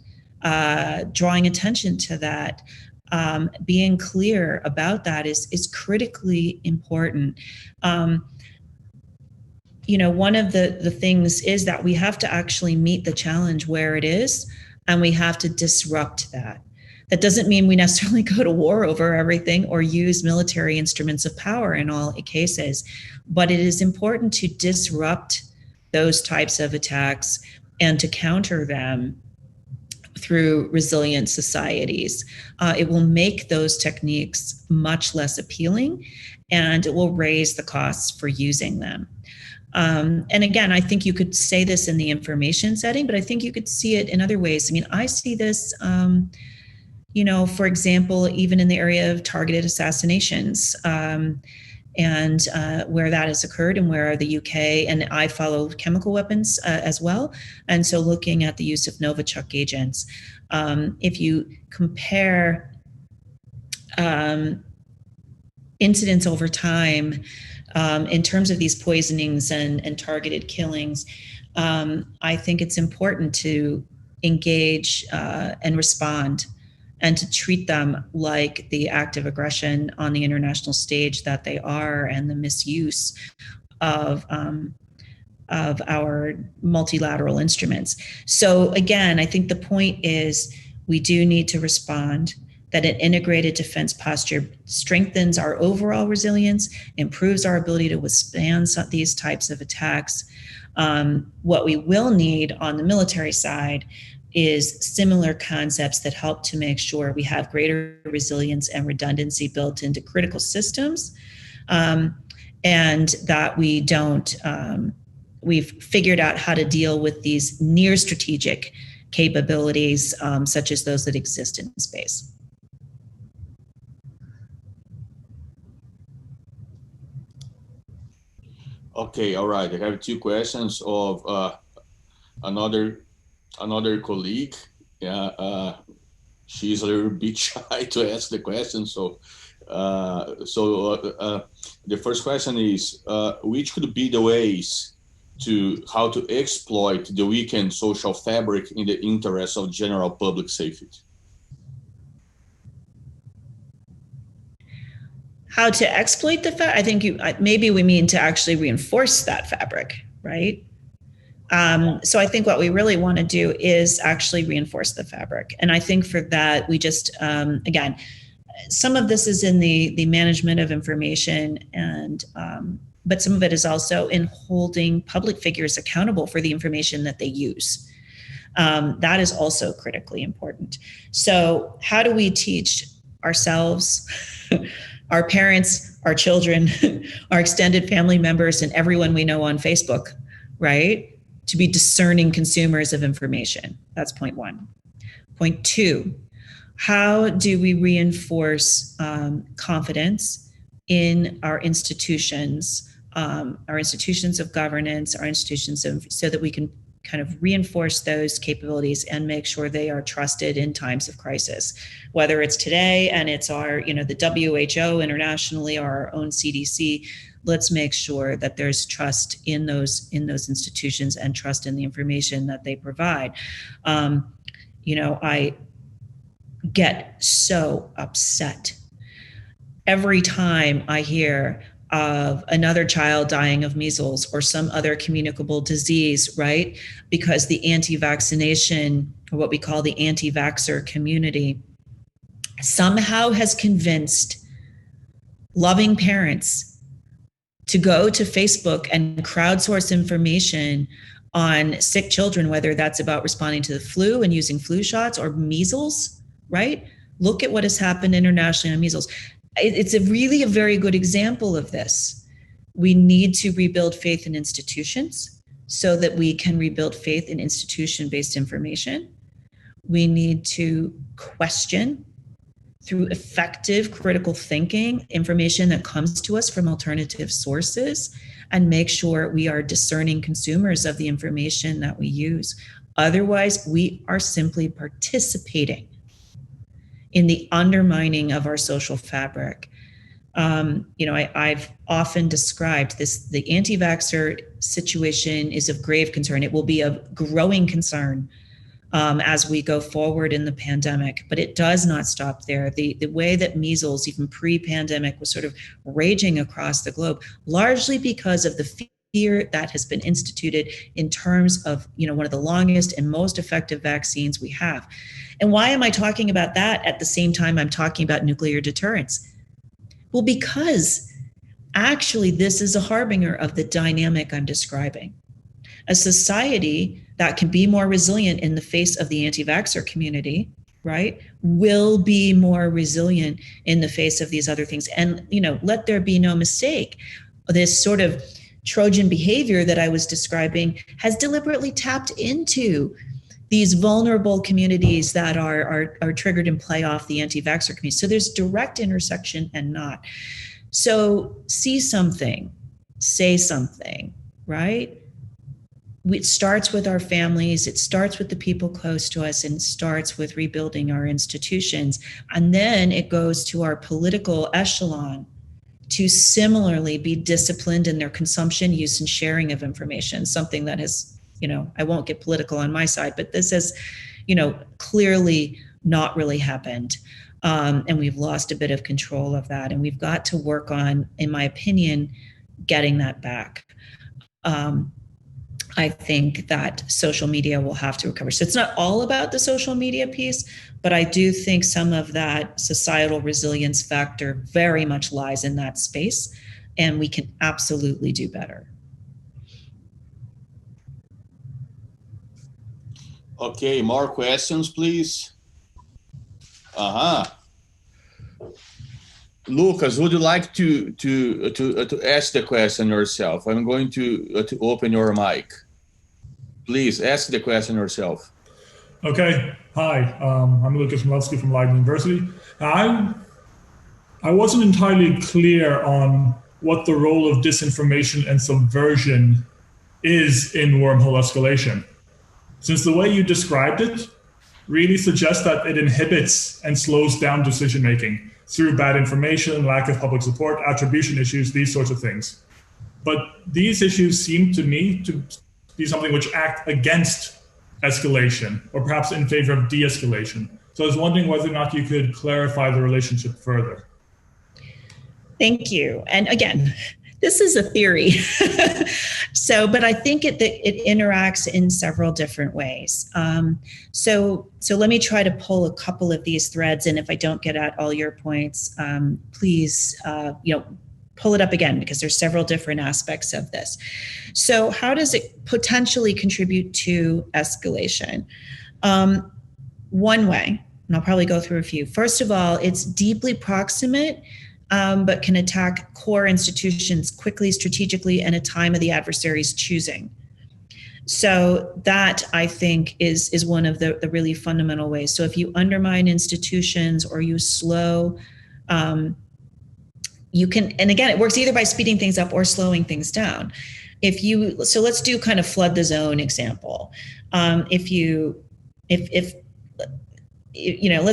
drawing attention to that, being clear about that is critically important. One of the things is that we have to actually meet the challenge where it is, and we have to disrupt that. That doesn't mean we necessarily go to war over everything or use military instruments of power in all cases, but it is important to disrupt those types of attacks and to counter them through resilient societies. It will make those techniques much less appealing, and it will raise the costs for using them. And again, I think you could say this in the information setting, but I think you could see it in other ways. I mean, I see this, for example, even in the area of targeted assassinations, and where that has occurred, and where the UK, and I follow chemical weapons as well. And so looking at the use of Novichok agents, if you compare incidents over time, in terms of these poisonings and targeted killings, I think it's important to engage and respond, and to treat them like the act of aggression on the international stage that they are, and the misuse of our multilateral instruments. So again, I think the point is we do need to respond. that an integrated defense posture strengthens our overall resilience, improves our ability to withstand these types of attacks. What we will need on the military side is similar concepts that help to make sure we have greater resilience and redundancy built into critical systems, and that we don't, we've figured out how to deal with these near strategic capabilities, such as those that exist in space. Okay, all right. I have two questions of another colleague. Yeah, she's a little bit shy to ask the question. So, the first question is, which could be the ways to how to exploit the weakened social fabric in the interest of general public safety? How to exploit the fabric? I think maybe we mean to actually reinforce that fabric, right? So I think what we really want to do is actually reinforce the fabric. And I think for that, we just, again, some of this is in the management of information, and but some of it is also in holding public figures accountable for the information that they use. That is also critically important. So how do we teach ourselves, our parents, our children, our extended family members, and everyone we know on Facebook, right, to be discerning consumers of information? That's point one. Point two, how do we reinforce confidence in our institutions of governance, our institutions so that we can kind of reinforce those capabilities and make sure they are trusted in times of crisis, whether it's today and it's our, the WHO internationally or our own CDC. Let's make sure that there's trust in those institutions and trust in the information that they provide. I get so upset every time I hear of another child dying of measles or some other communicable disease, right? Because the anti-vaccination, or what we call the anti-vaxxer community, somehow has convinced loving parents to go to Facebook and crowdsource information on sick children, whether that's about responding to the flu and using flu shots or measles, right? Look at what has happened internationally on measles. It's really a very good example of this. We need to rebuild faith in institutions so that we can rebuild faith in institution-based information. We need to question, through effective critical thinking, information that comes to us from alternative sources, and make sure we are discerning consumers of the information that we use. Otherwise, we are simply participating in the undermining of our social fabric. I've often described this, the anti-vaxxer situation is of grave concern. It will be of growing concern as we go forward in the pandemic, but it does not stop there. The way that measles, even pre-pandemic, was sort of raging across the globe, largely because of the fear that has been instituted in terms of, one of the longest and most effective vaccines we have. And why am I talking about that at the same time I'm talking about nuclear deterrence? Well, because actually this is a harbinger of the dynamic I'm describing. A society that can be more resilient in the face of the anti-vaxxer community, right, will be more resilient in the face of these other things. And, let there be no mistake, this sort of Trojan behavior that I was describing has deliberately tapped into these vulnerable communities that are triggered and play off the anti-vaxxer community. So there's direct intersection and not. So see something, say something, right? It starts with our families, it starts with the people close to us, and it starts with rebuilding our institutions. And then it goes to our political echelon to similarly be disciplined in their consumption, use, and sharing of information, something that has, I won't get political on my side, but this has, clearly not really happened. And we've lost a bit of control of that. And we've got to work on, in my opinion, getting that back. I think that social media will have to recover. So it's not all about the social media piece, but I do think some of that societal resilience factor very much lies in that space, and we can absolutely do better. Okay, more questions, please. Lucas, would you like to ask the question yourself? I'm going to open your mic. Please ask the question yourself. Okay. Hi, I'm Lucas Malewski from Leiden University. I wasn't entirely clear on what the role of disinformation and subversion is in wormhole escalation, since the way you described it really suggests that it inhibits and slows down decision-making through bad information, lack of public support, attribution issues, these sorts of things. But these issues seem to me to be something which act against escalation, or perhaps in favor of de-escalation. So I was wondering whether or not you could clarify the relationship further. Thank you. And again, this is a theory. But I think it interacts in several different ways. So let me try to pull a couple of these threads, and if I don't get at all your points, please, pull it up again, because there's several different aspects of this. So how does it potentially contribute to escalation? One way, and I'll probably go through a few. First of all, it's deeply proximate, but can attack core institutions quickly, strategically, and at a time of the adversary's choosing. So that, I think, is one of the really fundamental ways. So if you undermine institutions or you slow, you can, and again, it works either by speeding things up or slowing things down. So let's do kind of flood the zone example. Let's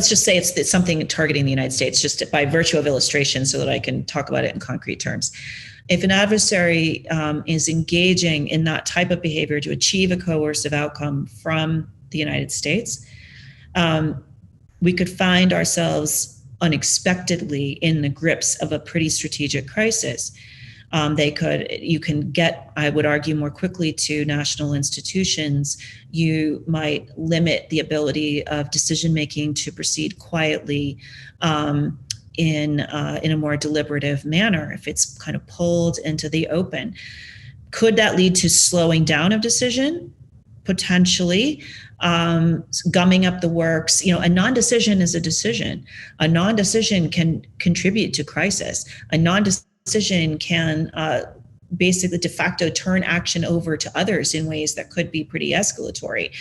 just say it's something targeting the United States, just by virtue of illustration, so that I can talk about it in concrete terms. If an adversary is engaging in that type of behavior to achieve a coercive outcome from the United States, we could find ourselves unexpectedly in the grips of a pretty strategic crisis. You can get, I would argue, more quickly to national institutions. You might limit the ability of decision-making to proceed quietly in a more deliberative manner if it's kind of pulled into the open. Could that lead to slowing down of decision? Potentially. Gumming up the works. A non-decision is a decision. A non-decision can contribute to crisis. A non-decision can basically de facto turn action over to others in ways that could be pretty escalatory.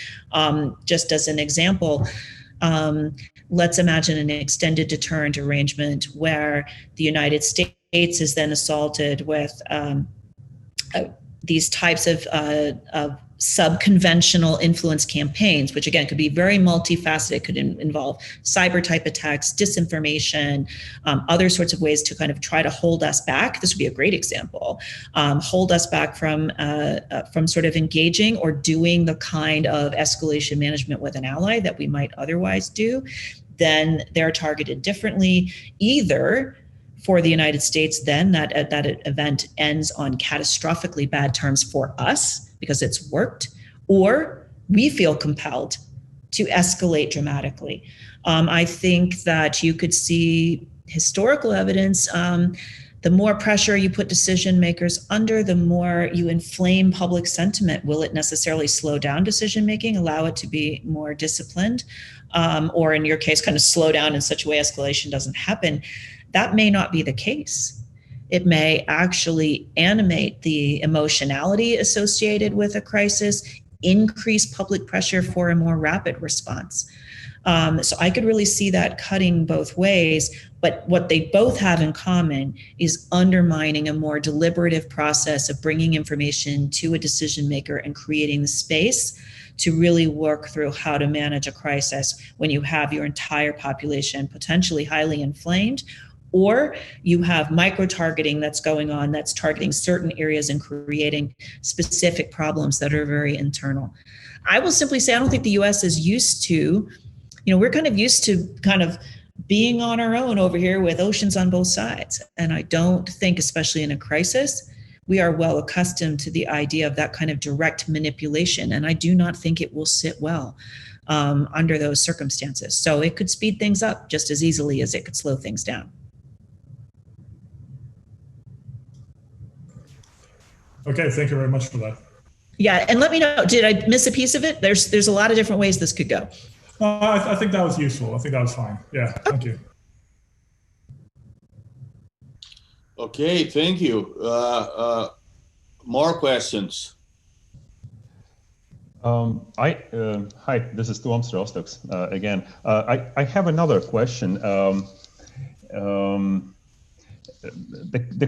Just as an example, let's imagine an extended deterrent arrangement where the United States is then assaulted with these types of sub-conventional influence campaigns, which again could be very multifaceted, could involve cyber type attacks, disinformation, other sorts of ways to kind of try to hold us back. This would be a great example. Hold us back from sort of engaging or doing the kind of escalation management with an ally that we might otherwise do. Then they're targeted differently, either for the United States, then that event ends on catastrophically bad terms for us because it's worked, or we feel compelled to escalate dramatically. I think that you could see historical evidence. The more pressure you put decision makers under, the more you inflame public sentiment. Will it necessarily slow down decision making, allow it to be more disciplined, or in your case, kind of slow down in such a way escalation doesn't happen? That may not be the case. It may actually animate the emotionality associated with a crisis, increase public pressure for a more rapid response. So I could really see that cutting both ways, but what they both have in common is undermining a more deliberative process of bringing information to a decision maker and creating the space to really work through how to manage a crisis when you have your entire population potentially highly inflamed, or you have micro-targeting that's going on, that's targeting certain areas and creating specific problems that are very internal. I will simply say, I don't think the US is used to, we're kind of used to kind of being on our own over here with oceans on both sides. And I don't think, especially in a crisis, we are well accustomed to the idea of that kind of direct manipulation, and I do not think it will sit well under those circumstances. So it could speed things up just as easily as it could slow things down. Okay, thank you very much for that. Yeah, and let me know, did I miss a piece of it? There's a lot of different ways this could go. I think that was useful. I think that was fine. Yeah, thank you. Okay, thank you. More questions? Hi, this is Toms Rostoks again. I have another question. The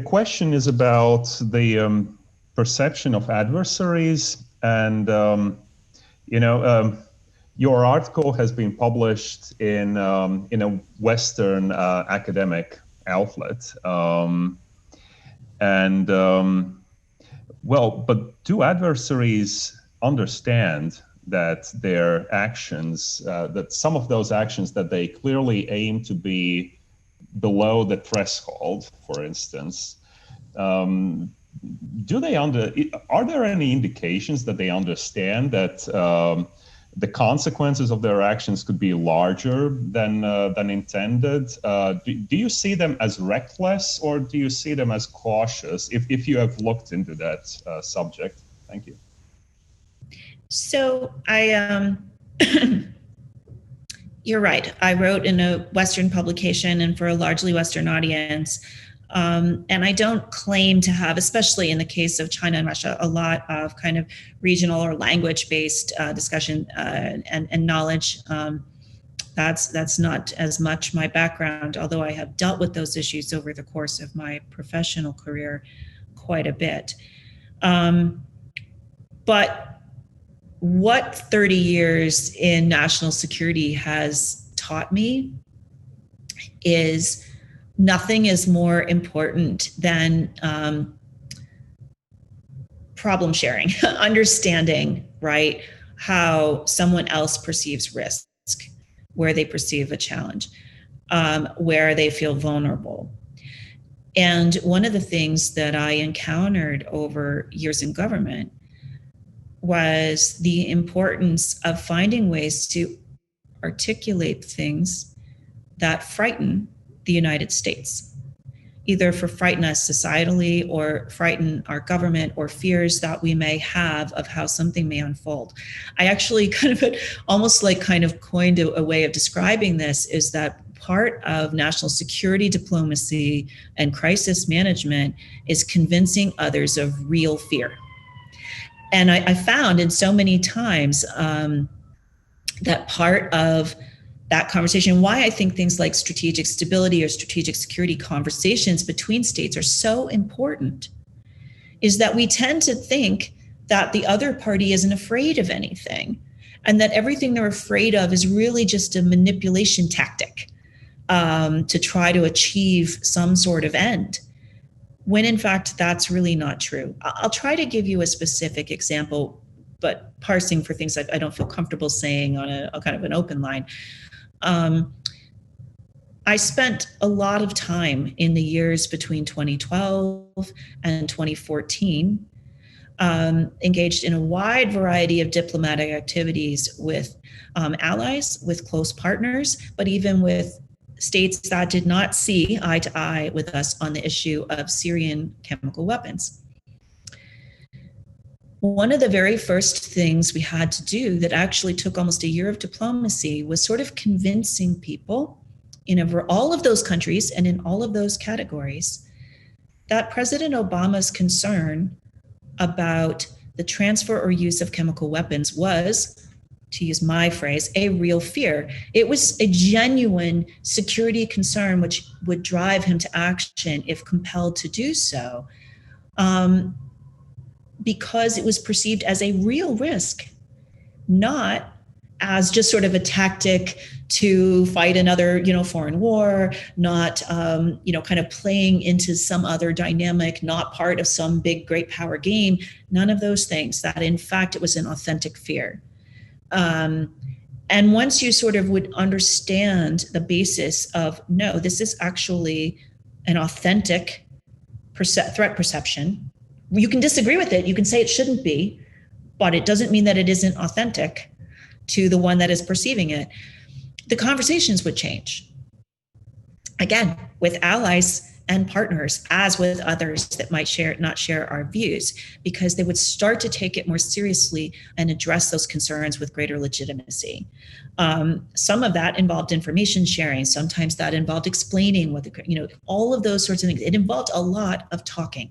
question is about the perception of adversaries, and your article has been published in a Western academic outlet, but do adversaries understand that their actions, that some of those actions that they clearly aim to be below the threshold, for instance, are there any indications that they understand that the consequences of their actions could be larger than intended? Do you see them as reckless, or do you see them as cautious, if you have looked into that subject? Thank you. So you're right. I wrote in a Western publication and for a largely Western audience. And I don't claim to have, especially in the case of China and Russia, a lot of kind of regional or language-based discussion and knowledge. That's not as much my background, although I have dealt with those issues over the course of my professional career quite a bit. But what 30 years in national security has taught me is nothing is more important than problem sharing, understanding, right, how someone else perceives risk, where they perceive a challenge, where they feel vulnerable. And one of the things that I encountered over years in government was the importance of finding ways to articulate things that frighten the United States, either for frighten us societally or frighten our government, or fears that we may have of how something may unfold. I actually kind of coined a way of describing this, is that part of national security diplomacy and crisis management is convincing others of real fear. And I found in so many times that part of that conversation, why I think things like strategic stability or strategic security conversations between states are so important, is that we tend to think that the other party isn't afraid of anything, and that everything they're afraid of is really just a manipulation tactic to try to achieve some sort of end, when in fact that's really not true. I'll try to give you a specific example, but parsing for things I don't feel comfortable saying on a kind of an open line. I spent a lot of time in the years between 2012 and 2014 engaged in a wide variety of diplomatic activities with allies, with close partners, but even with states that did not see eye to eye with us on the issue of Syrian chemical weapons. One of the very first things we had to do that actually took almost a year of diplomacy was sort of convincing people in all of those countries and in all of those categories that President Obama's concern about the transfer or use of chemical weapons was, to use my phrase, a real fear. It was a genuine security concern which would drive him to action if compelled to do so, because it was perceived as a real risk, not as just sort of a tactic to fight another, foreign war, not, kind of playing into some other dynamic, not part of some big, great power game, none of those things, that in fact, it was an authentic fear. And once you sort of would understand the basis of, no, this is actually an authentic threat perception, You can disagree with it. You can say it shouldn't be, but it doesn't mean that it isn't authentic to the one that is perceiving it. The conversations would change. Again, with allies and partners, as with others that might not share our views, because they would start to take it more seriously and address those concerns with greater legitimacy. Some of that involved information sharing. Sometimes that involved explaining what all of those sorts of things. It involved a lot of talking.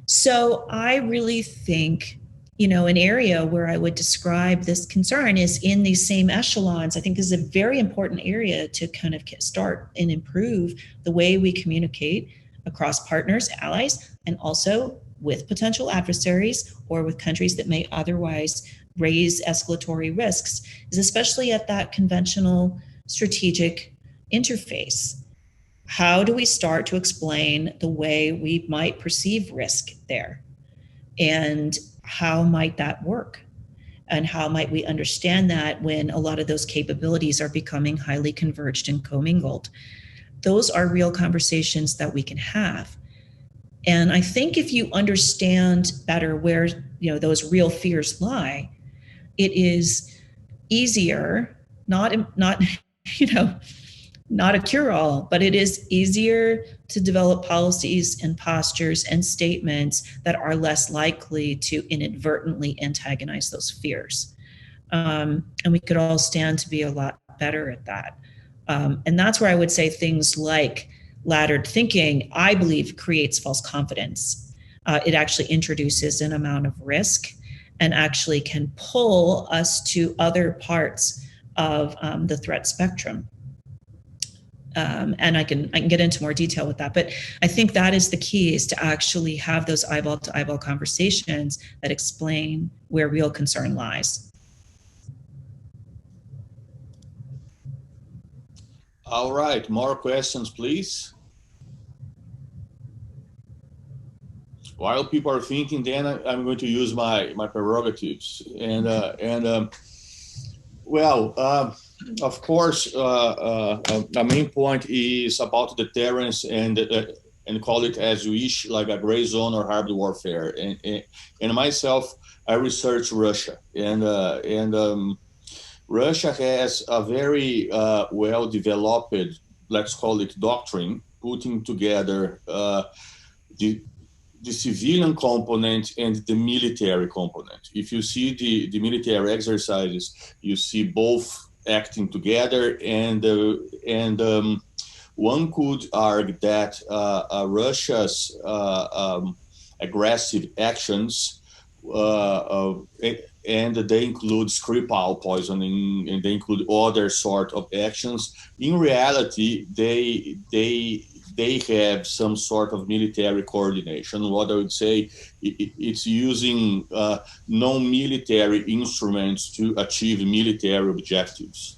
So I really think, an area where I would describe this concern is in these same echelons. I think this is a very important area to kind of start and improve the way we communicate across partners, allies, and also with potential adversaries or with countries that may otherwise raise escalatory risks, is especially at that conventional strategic interface. How do we start to explain the way we might perceive risk there? And how might that work? And how might we understand that when a lot of those capabilities are becoming highly converged and commingled? Those are real conversations that we can have. And I think if you understand better where those real fears lie, it is easier, not a cure-all, but it is easier to develop policies and postures and statements that are less likely to inadvertently antagonize those fears. And we could all stand to be a lot better at that. And that's where I would say things like laddered thinking, I believe, creates false confidence. It actually introduces an amount of risk and actually can pull us to other parts of the threat spectrum. And I can get into more detail with that, but I think that is the key, is to actually have those eyeball to eyeball conversations that explain where real concern lies. All right, more questions, please. While people are thinking, then I'm going to use my prerogatives. Of course, a main point is about deterrence and call it as you wish, like a gray zone or hybrid warfare. And myself, I research Russia, and Russia has a very well-developed, let's call it doctrine, putting together the civilian component and the military component. If you see the military exercises, you see both acting together, and one could argue that Russia's aggressive actions, and they include Skripal poisoning, and they include other sort of actions. In reality, they have some sort of military coordination. What I would say, it's using non-military instruments to achieve military objectives.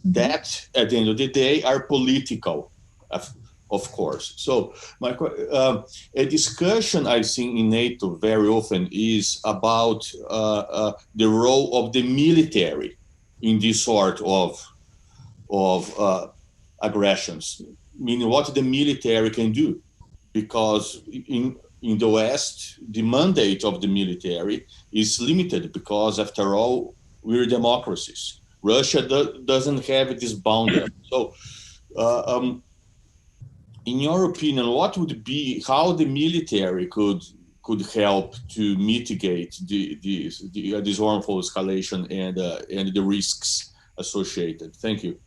That, at the end of the day, are political, of course. So a discussion I've seen in NATO very often is about the role of the military in this sort of aggressions, meaning what the military can do, because in the West, the mandate of the military is limited, because after all, we're democracies. Russia doesn't have this boundary. So in your opinion, what would be how the military could help to mitigate this wormhole escalation and the risks associated? Thank you.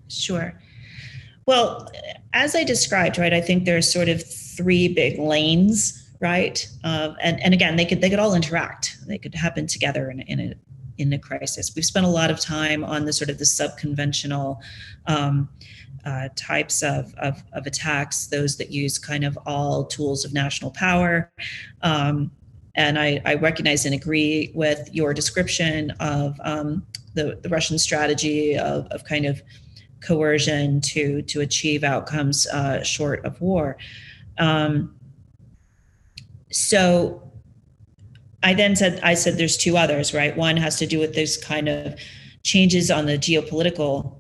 Sure. Well, as I described, right, I think there's sort of three big lanes, right? And again, they could all interact. They could happen together in a crisis. We've spent a lot of time on the sort of the subconventional types of attacks, those that use kind of all tools of national power. And I recognize and agree with your description of the Russian strategy of kind of coercion to achieve outcomes short of war. So I said there's two others, right? One has to do with this kind of changes on the geopolitical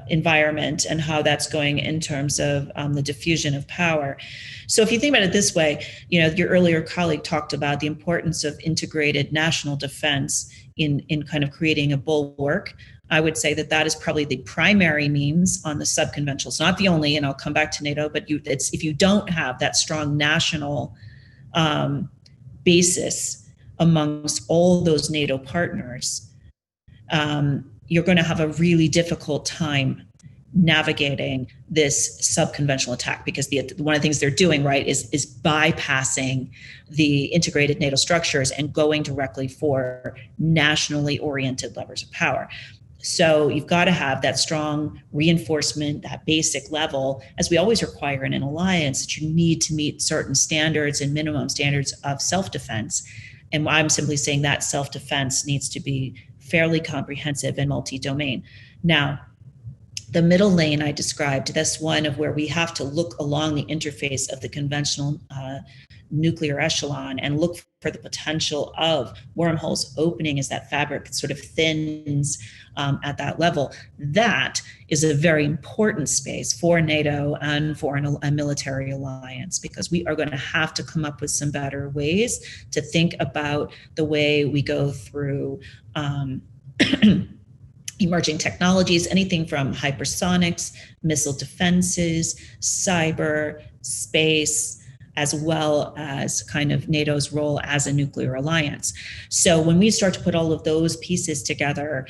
environment and how that's going in terms of the diffusion of power. So if you think about it this way, your earlier colleague talked about the importance of integrated national defense in kind of creating a bulwark. I would say that is probably the primary means on the subconventional. It's not the only, and I'll come back to NATO, but if you don't have that strong national basis amongst all those NATO partners, you're going to have a really difficult time navigating this subconventional attack, because one of the things they're doing, right, is bypassing the integrated NATO structures and going directly for nationally oriented levers of power. So you've got to have that strong reinforcement, that basic level, as we always require in an alliance, that you need to meet certain standards and minimum standards of self-defense. And I'm simply saying that self-defense needs to be fairly comprehensive and multi-domain. Now, the middle lane I described, that's one of where we have to look along the interface of the conventional nuclear echelon and look for the potential of wormholes opening as that fabric sort of thins at that level. That is a very important space for NATO and for a military alliance, because we are going to have to come up with some better ways to think about the way we go through emerging technologies, anything from hypersonics, missile defenses, cyber, space, as well as kind of NATO's role as a nuclear alliance. So when we start to put all of those pieces together,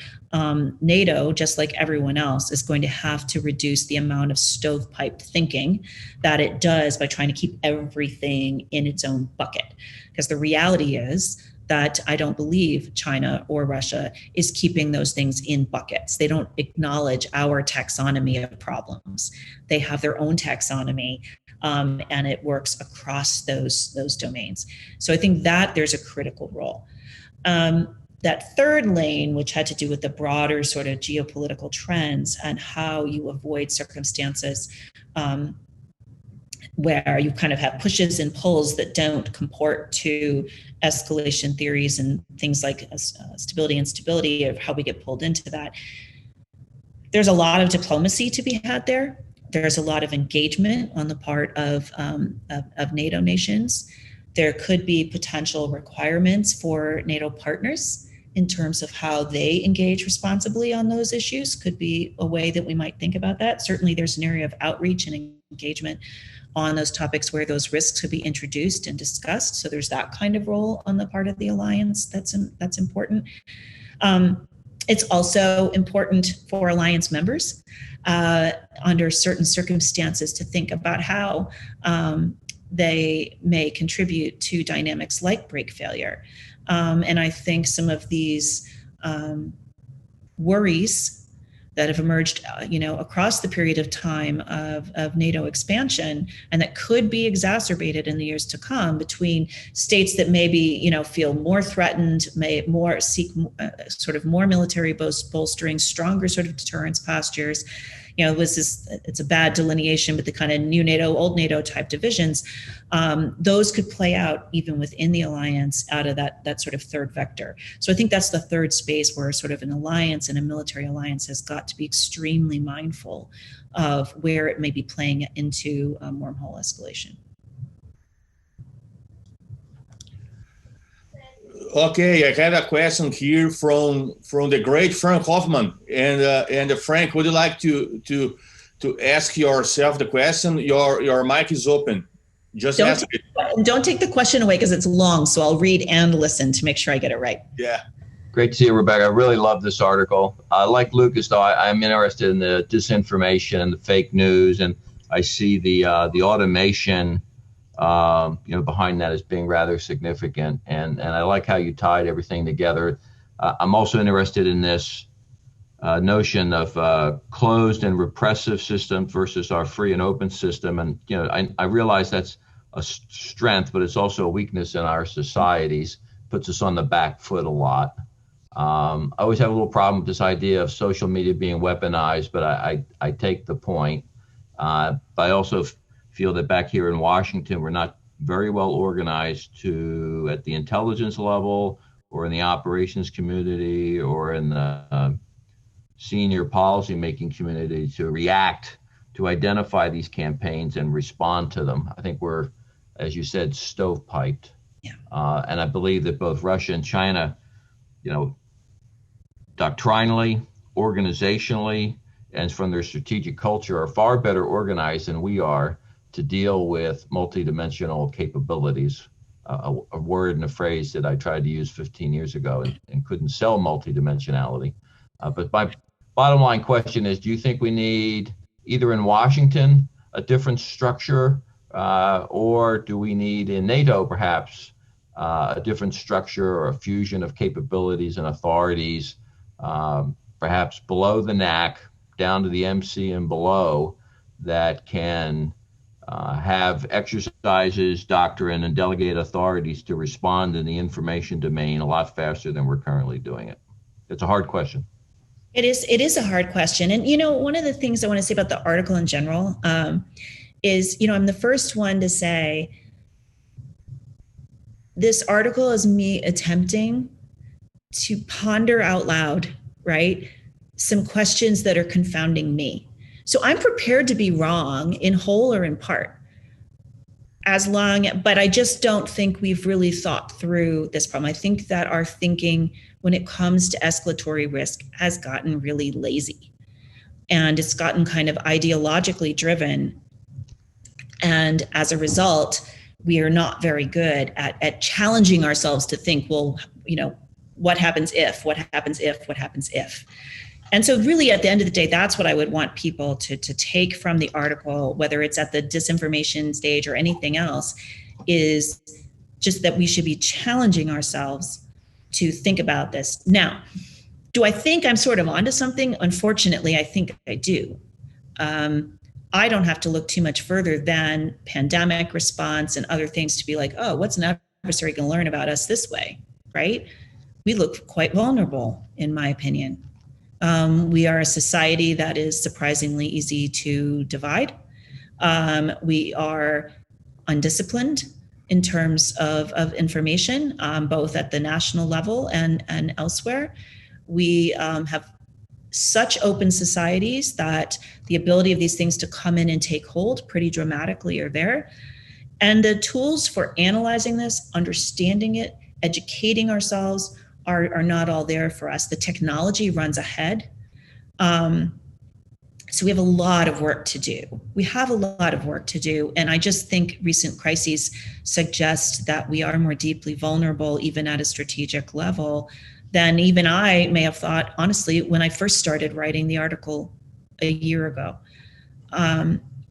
NATO, just like everyone else, is going to have to reduce the amount of stovepiped thinking that it does by trying to keep everything in its own bucket. Because the reality is that I don't believe China or Russia is keeping those things in buckets. They don't acknowledge our taxonomy of problems. They have their own taxonomy, and it works across those domains. So I think that there's a critical role. That third lane, which had to do with the broader sort of geopolitical trends and how you avoid circumstances where you kind of have pushes and pulls that don't comport to escalation theories and things like stability and instability, of how we get pulled into that. There's a lot of diplomacy to be had there. There's a lot of engagement on the part of NATO nations. There could be potential requirements for NATO partners in terms of how they engage responsibly on those issues. Could be a way that we might think about that. Certainly there's an area of outreach and engagement on those topics where those risks could be introduced and discussed. So there's that kind of role on the part of the alliance that's important. It's also important for alliance members under certain circumstances to think about how they may contribute to dynamics like break failure. And I think some of these worries that have emerged, across the period of time of NATO expansion, and that could be exacerbated in the years to come between states that maybe, feel more threatened, may more seek sort of more military bolstering, stronger sort of deterrence postures. It's a bad delineation, but the kind of new NATO, old NATO type divisions, those could play out even within the alliance out of that sort of third vector. So I think that's the third space where sort of an alliance and a military alliance has got to be extremely mindful of where it may be playing into wormhole escalation. Okay, I had a question here from the great Frank Hoffman, and Frank, would you like to ask yourself the question? Your mic is open. Just ask it. Don't take the question away because it's long, so I'll read and listen to make sure I get it right. Yeah. Great to see you, Rebecca. I really love this article. Like Lucas, though, I'm interested in the disinformation and the fake news, and I see the automation behind that as being rather significant. And I like how you tied everything together. I'm also interested in this notion of closed and repressive system versus our free and open system. And, I realize that's a strength, but it's also a weakness in our societies, puts us on the back foot a lot. I always have a little problem with this idea of social media being weaponized, but I take the point. But I also feel that back here in Washington, we're not very well organized at the intelligence level or in the operations community or in the senior policymaking community to react, to identify these campaigns and respond to them. I think we're, as you said, stovepiped. Yeah. And I believe that both Russia and China, doctrinally, organizationally, and from their strategic culture are far better organized than we are to deal with multidimensional capabilities. A word and a phrase that I tried to use 15 years ago and couldn't sell multidimensionality. But my bottom line question is, do you think we need, either in Washington, a different structure, or do we need in NATO perhaps a different structure or a fusion of capabilities and authorities, perhaps below the NAC, down to the MC and below, that can have exercises, doctrine, and delegate authorities to respond in the information domain a lot faster than we're currently doing it? It's a hard question. It is a hard question. And, one of the things I want to say about the article in general is, I'm the first one to say this article is me attempting to ponder out loud, right, some questions that are confounding me. So I'm prepared to be wrong in whole or in part, but I just don't think we've really thought through this problem. I think that our thinking when it comes to escalatory risk has gotten really lazy, and it's gotten kind of ideologically driven. And as a result, we are not very good at challenging ourselves to think, well, what happens if, what happens if, what happens if? And so really at the end of the day, that's what I would want people to take from the article, whether it's at the disinformation stage or anything else, is just that we should be challenging ourselves to think about this. Now, do I think I'm sort of onto something? Unfortunately, I think I do. I don't have to look too much further than pandemic response and other things to be like, oh, what's an adversary going to learn about us this way, right? We look quite vulnerable, in my opinion. We are a society that is surprisingly easy to divide. We are undisciplined in terms of information, both at the national level and elsewhere. We have such open societies that the ability of these things to come in and take hold pretty dramatically are there. And the tools for analyzing this, understanding it, educating ourselves are not all there for us. The technology runs ahead. So we have a lot of work to do. And I just think recent crises suggest that we are more deeply vulnerable, even at a strategic level, than even I may have thought, honestly, when I first started writing the article a year ago.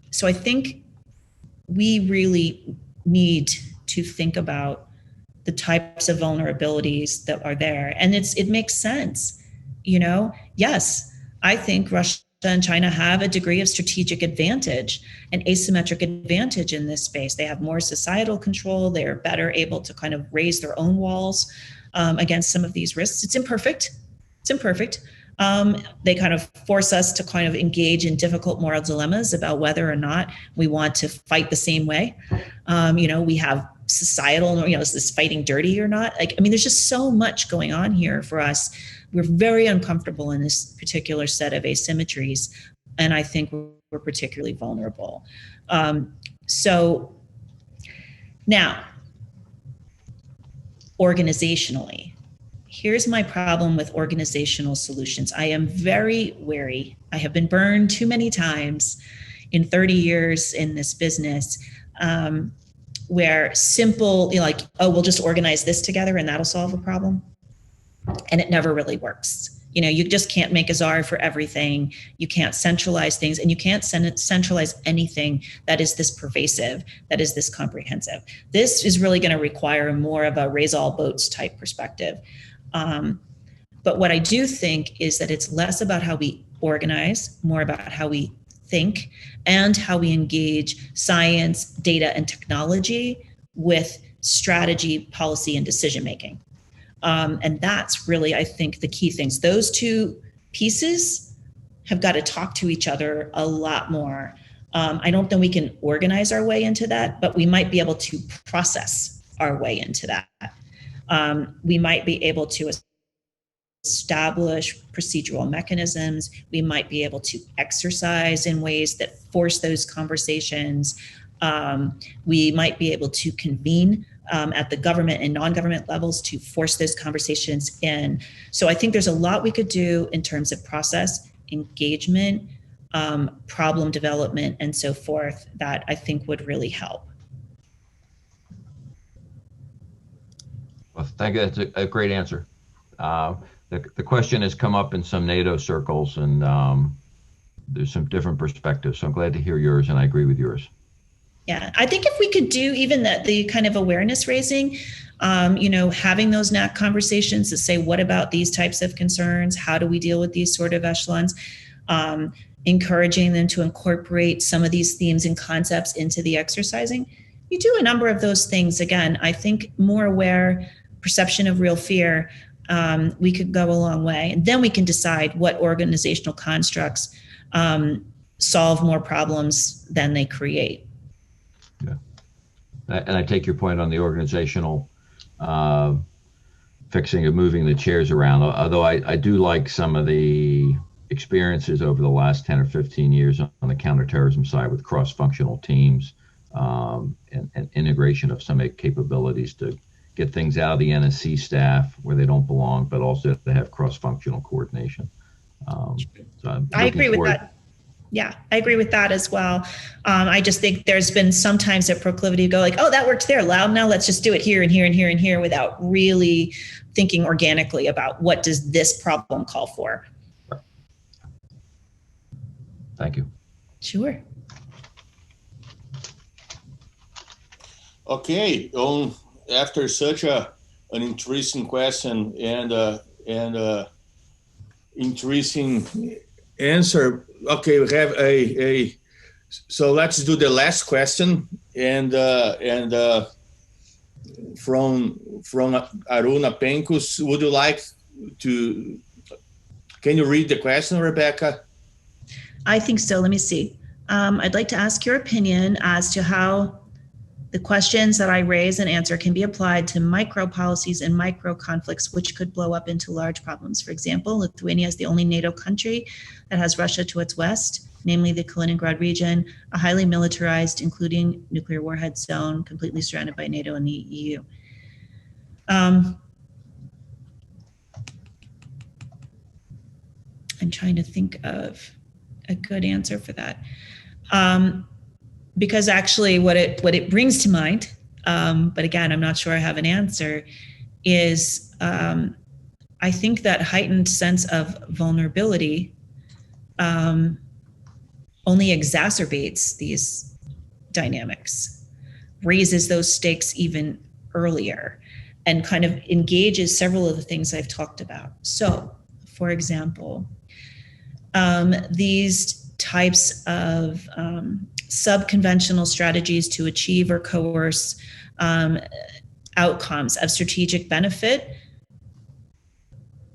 So I think we really need to think about the types of vulnerabilities that are there. And it makes sense. Yes, I think Russia and China have a degree of strategic advantage, an asymmetric advantage in this space. They have more societal control. They're better able to kind of raise their own walls against some of these risks. It's imperfect. They kind of force us to kind of engage in difficult moral dilemmas about whether or not we want to fight the same way. We have societal, is this fighting dirty or not? There's just so much going on here for us. We're very uncomfortable in this particular set of asymmetries, and I think we're particularly vulnerable. So now, organizationally, here's my problem with organizational solutions. I am very wary. I have been burned too many times in 30 years in this business, where simple, we'll just organize this together and that'll solve a problem. And it never really works. You just can't make a czar for everything. You can't centralize things, and you can't centralize anything that is this pervasive, that is this comprehensive. This is really going to require more of a raise all boats type perspective. But what I do think is that it's less about how we organize, more about how we think and how we engage science, data, and technology with strategy, policy, and decision making. And that's really, I think, the key things. Those two pieces have got to talk to each other a lot more. I don't think we can organize our way into that, but we might be able to process our way into that. We might be able to establish procedural mechanisms. We might be able to exercise in ways that force those conversations. We might be able to convene at the government and non-government levels to force those conversations in. So I think there's a lot we could do in terms of process, engagement, problem development, and so forth that I think would really help. Well, thank you. That's a great answer. The question has come up in some NATO circles, and there's some different perspectives. So I'm glad to hear yours, and I agree with yours. Yeah, I think if we could do even the kind of awareness raising, having those NAC conversations to say, what about these types of concerns? How do we deal with these sort of echelons? Encouraging them to incorporate some of these themes and concepts into the exercising. You do a number of those things. Again, I think more aware, perception of real fear, we could go a long way. And then we can decide what organizational constructs solve more problems than they create. Yeah. And I take your point on the organizational fixing and moving the chairs around, although I do like some of the experiences over the last 10 or 15 years on the counterterrorism side with cross-functional teams and integration of some capabilities to get things out of the NSC staff where they don't belong, but also to have cross-functional coordination. So I agree with that. Yeah, I agree with that as well. I just think there's been sometimes a proclivity to go like, oh, that worked there, loud. Now let's just do it here and here and here and here without really thinking organically about what does this problem call for. Thank you. Sure. Okay. After such an interesting question and interesting answer. Okay, we have so let's do the last question and from Aruna Penkus. Would you like to? Can you read the question, Rebecca? I think so. Let me see. I'd like to ask your opinion as to how the questions that I raise and answer can be applied to micro policies and micro conflicts, which could blow up into large problems. For example, Lithuania is the only NATO country that has Russia to its west, namely the Kaliningrad region, a highly militarized, including nuclear warhead zone, completely surrounded by NATO and the EU. I'm trying to think of a good answer for that. Because actually what it brings to mind, but again, I'm not sure I have an answer, is I think that heightened sense of vulnerability only exacerbates these dynamics, raises those stakes even earlier, and kind of engages several of the things I've talked about. So, for example, these types of sub-conventional strategies to achieve or coerce outcomes of strategic benefit,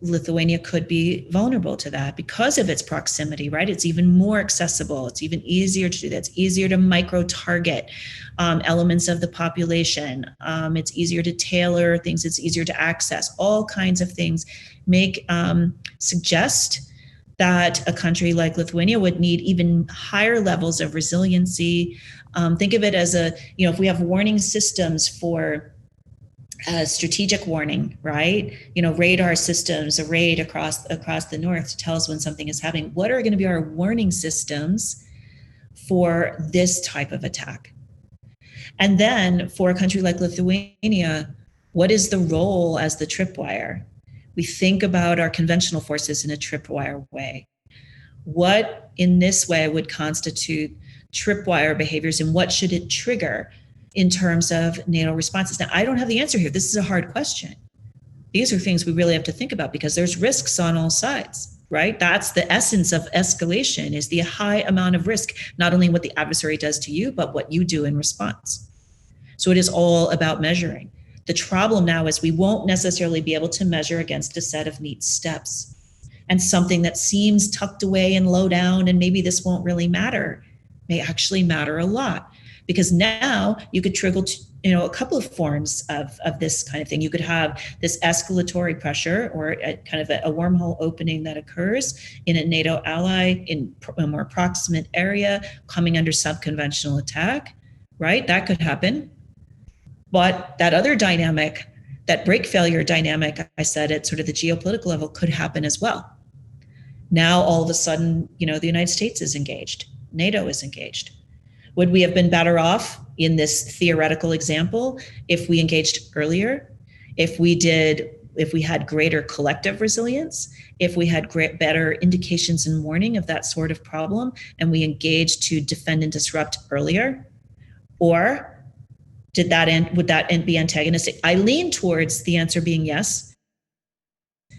Lithuania could be vulnerable to that because of its proximity, right? It's even more accessible. It's even easier to do that. It's easier to micro-target elements of the population. It's easier to tailor things. It's easier to access. All kinds of things suggest that a country like Lithuania would need even higher levels of resiliency. Think of it as if we have warning systems for strategic warning, right? Radar systems, a raid across the north to tell us when something is happening. What are going to be our warning systems for this type of attack? And then for a country like Lithuania, what is the role as the tripwire? We think about our conventional forces in a tripwire way. What in this way would constitute tripwire behaviors, and what should it trigger in terms of NATO responses? Now, I don't have the answer here. This is a hard question. These are things we really have to think about because there's risks on all sides, right? That's the essence of escalation, is the high amount of risk, not only what the adversary does to you, but what you do in response. So it is all about measuring. The problem now is we won't necessarily be able to measure against a set of neat steps, and something that seems tucked away and low down, and maybe this won't really matter, may actually matter a lot, because now you could a couple of forms of this kind of thing. You could have this escalatory pressure, or kind of a wormhole opening that occurs in a NATO ally in a more proximate area coming under subconventional attack, right? That could happen. But that other dynamic, that break failure dynamic, I said at sort of the geopolitical level, could happen as well. Now, all of a sudden, the United States is engaged. NATO is engaged. Would we have been better off in this theoretical example if we engaged earlier? If we had greater collective resilience, if we had better indications and warning of that sort of problem, and we engaged to defend and disrupt earlier? Or would that be antagonistic? I lean towards the answer being yes,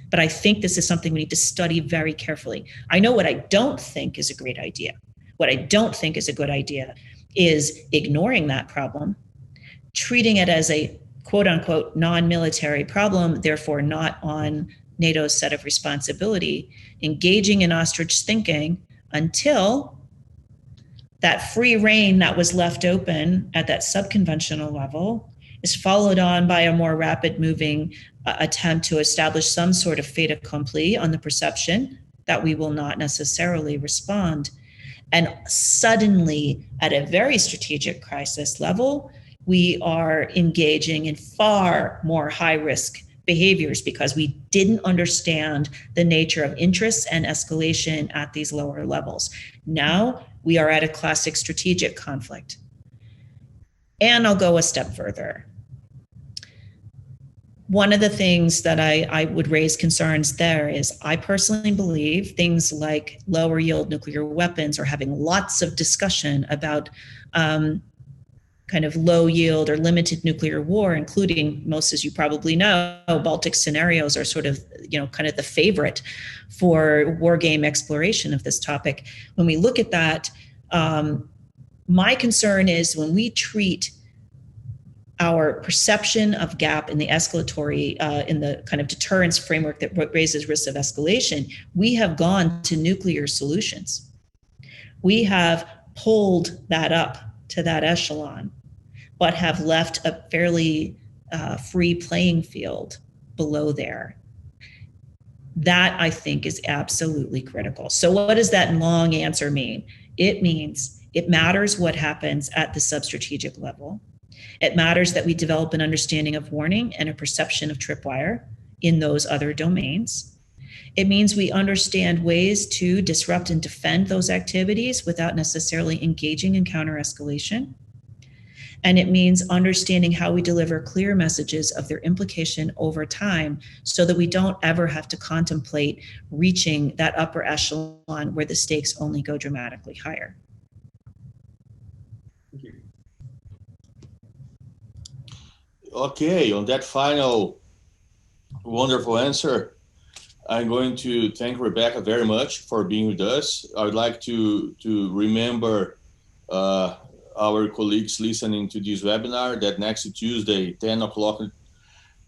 but I think this is something we need to study very carefully. I know what I don't think is a great idea. What I don't think is a good idea is ignoring that problem, treating it as a quote unquote non-military problem, therefore not on NATO's set of responsibility, engaging in ostrich thinking until that free rein that was left open at that subconventional level is followed on by a more rapid moving attempt to establish some sort of fait accompli on the perception that we will not necessarily respond. And suddenly, at a very strategic crisis level, we are engaging in far more high-risk behaviors because we didn't understand the nature of interests and escalation at these lower levels. Now, we are at a classic strategic conflict. And I'll go a step further. One of the things that I would raise concerns there is I personally believe things like lower yield nuclear weapons, or having lots of discussion about kind of low yield or limited nuclear war, including most, as you probably know, Baltic scenarios are sort of, kind of the favorite for war game exploration of this topic. When we look at that, my concern is when we treat our perception of gap in the escalatory, in the kind of deterrence framework that raises risks of escalation, we have gone to nuclear solutions. We have pulled that up to that echelon, but have left a fairly free playing field below there. That, I think, is absolutely critical. So what does that long answer mean? It means it matters what happens at the substrategic level. It matters that we develop an understanding of warning and a perception of tripwire in those other domains. It means we understand ways to disrupt and defend those activities without necessarily engaging in counter-escalation. And it means understanding how we deliver clear messages of their implication over time so that we don't ever have to contemplate reaching that upper echelon where the stakes only go dramatically higher. Okay, on that final wonderful answer, I'm going to thank Rebecca very much for being with us. I would like to remember our colleagues listening to this webinar that next Tuesday, 10 o'clock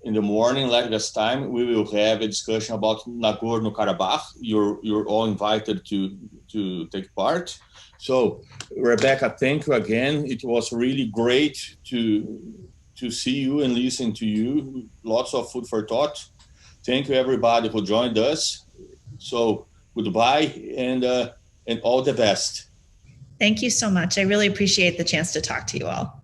in the morning, Lagos time, we will have a discussion about Nagorno-Karabakh. You're all invited to take part. So, Rebecca, thank you again. It was really great to see you and listen to you. Lots of food for thought. Thank you, everybody who joined us. So, goodbye and all the best. Thank you so much. I really appreciate the chance to talk to you all.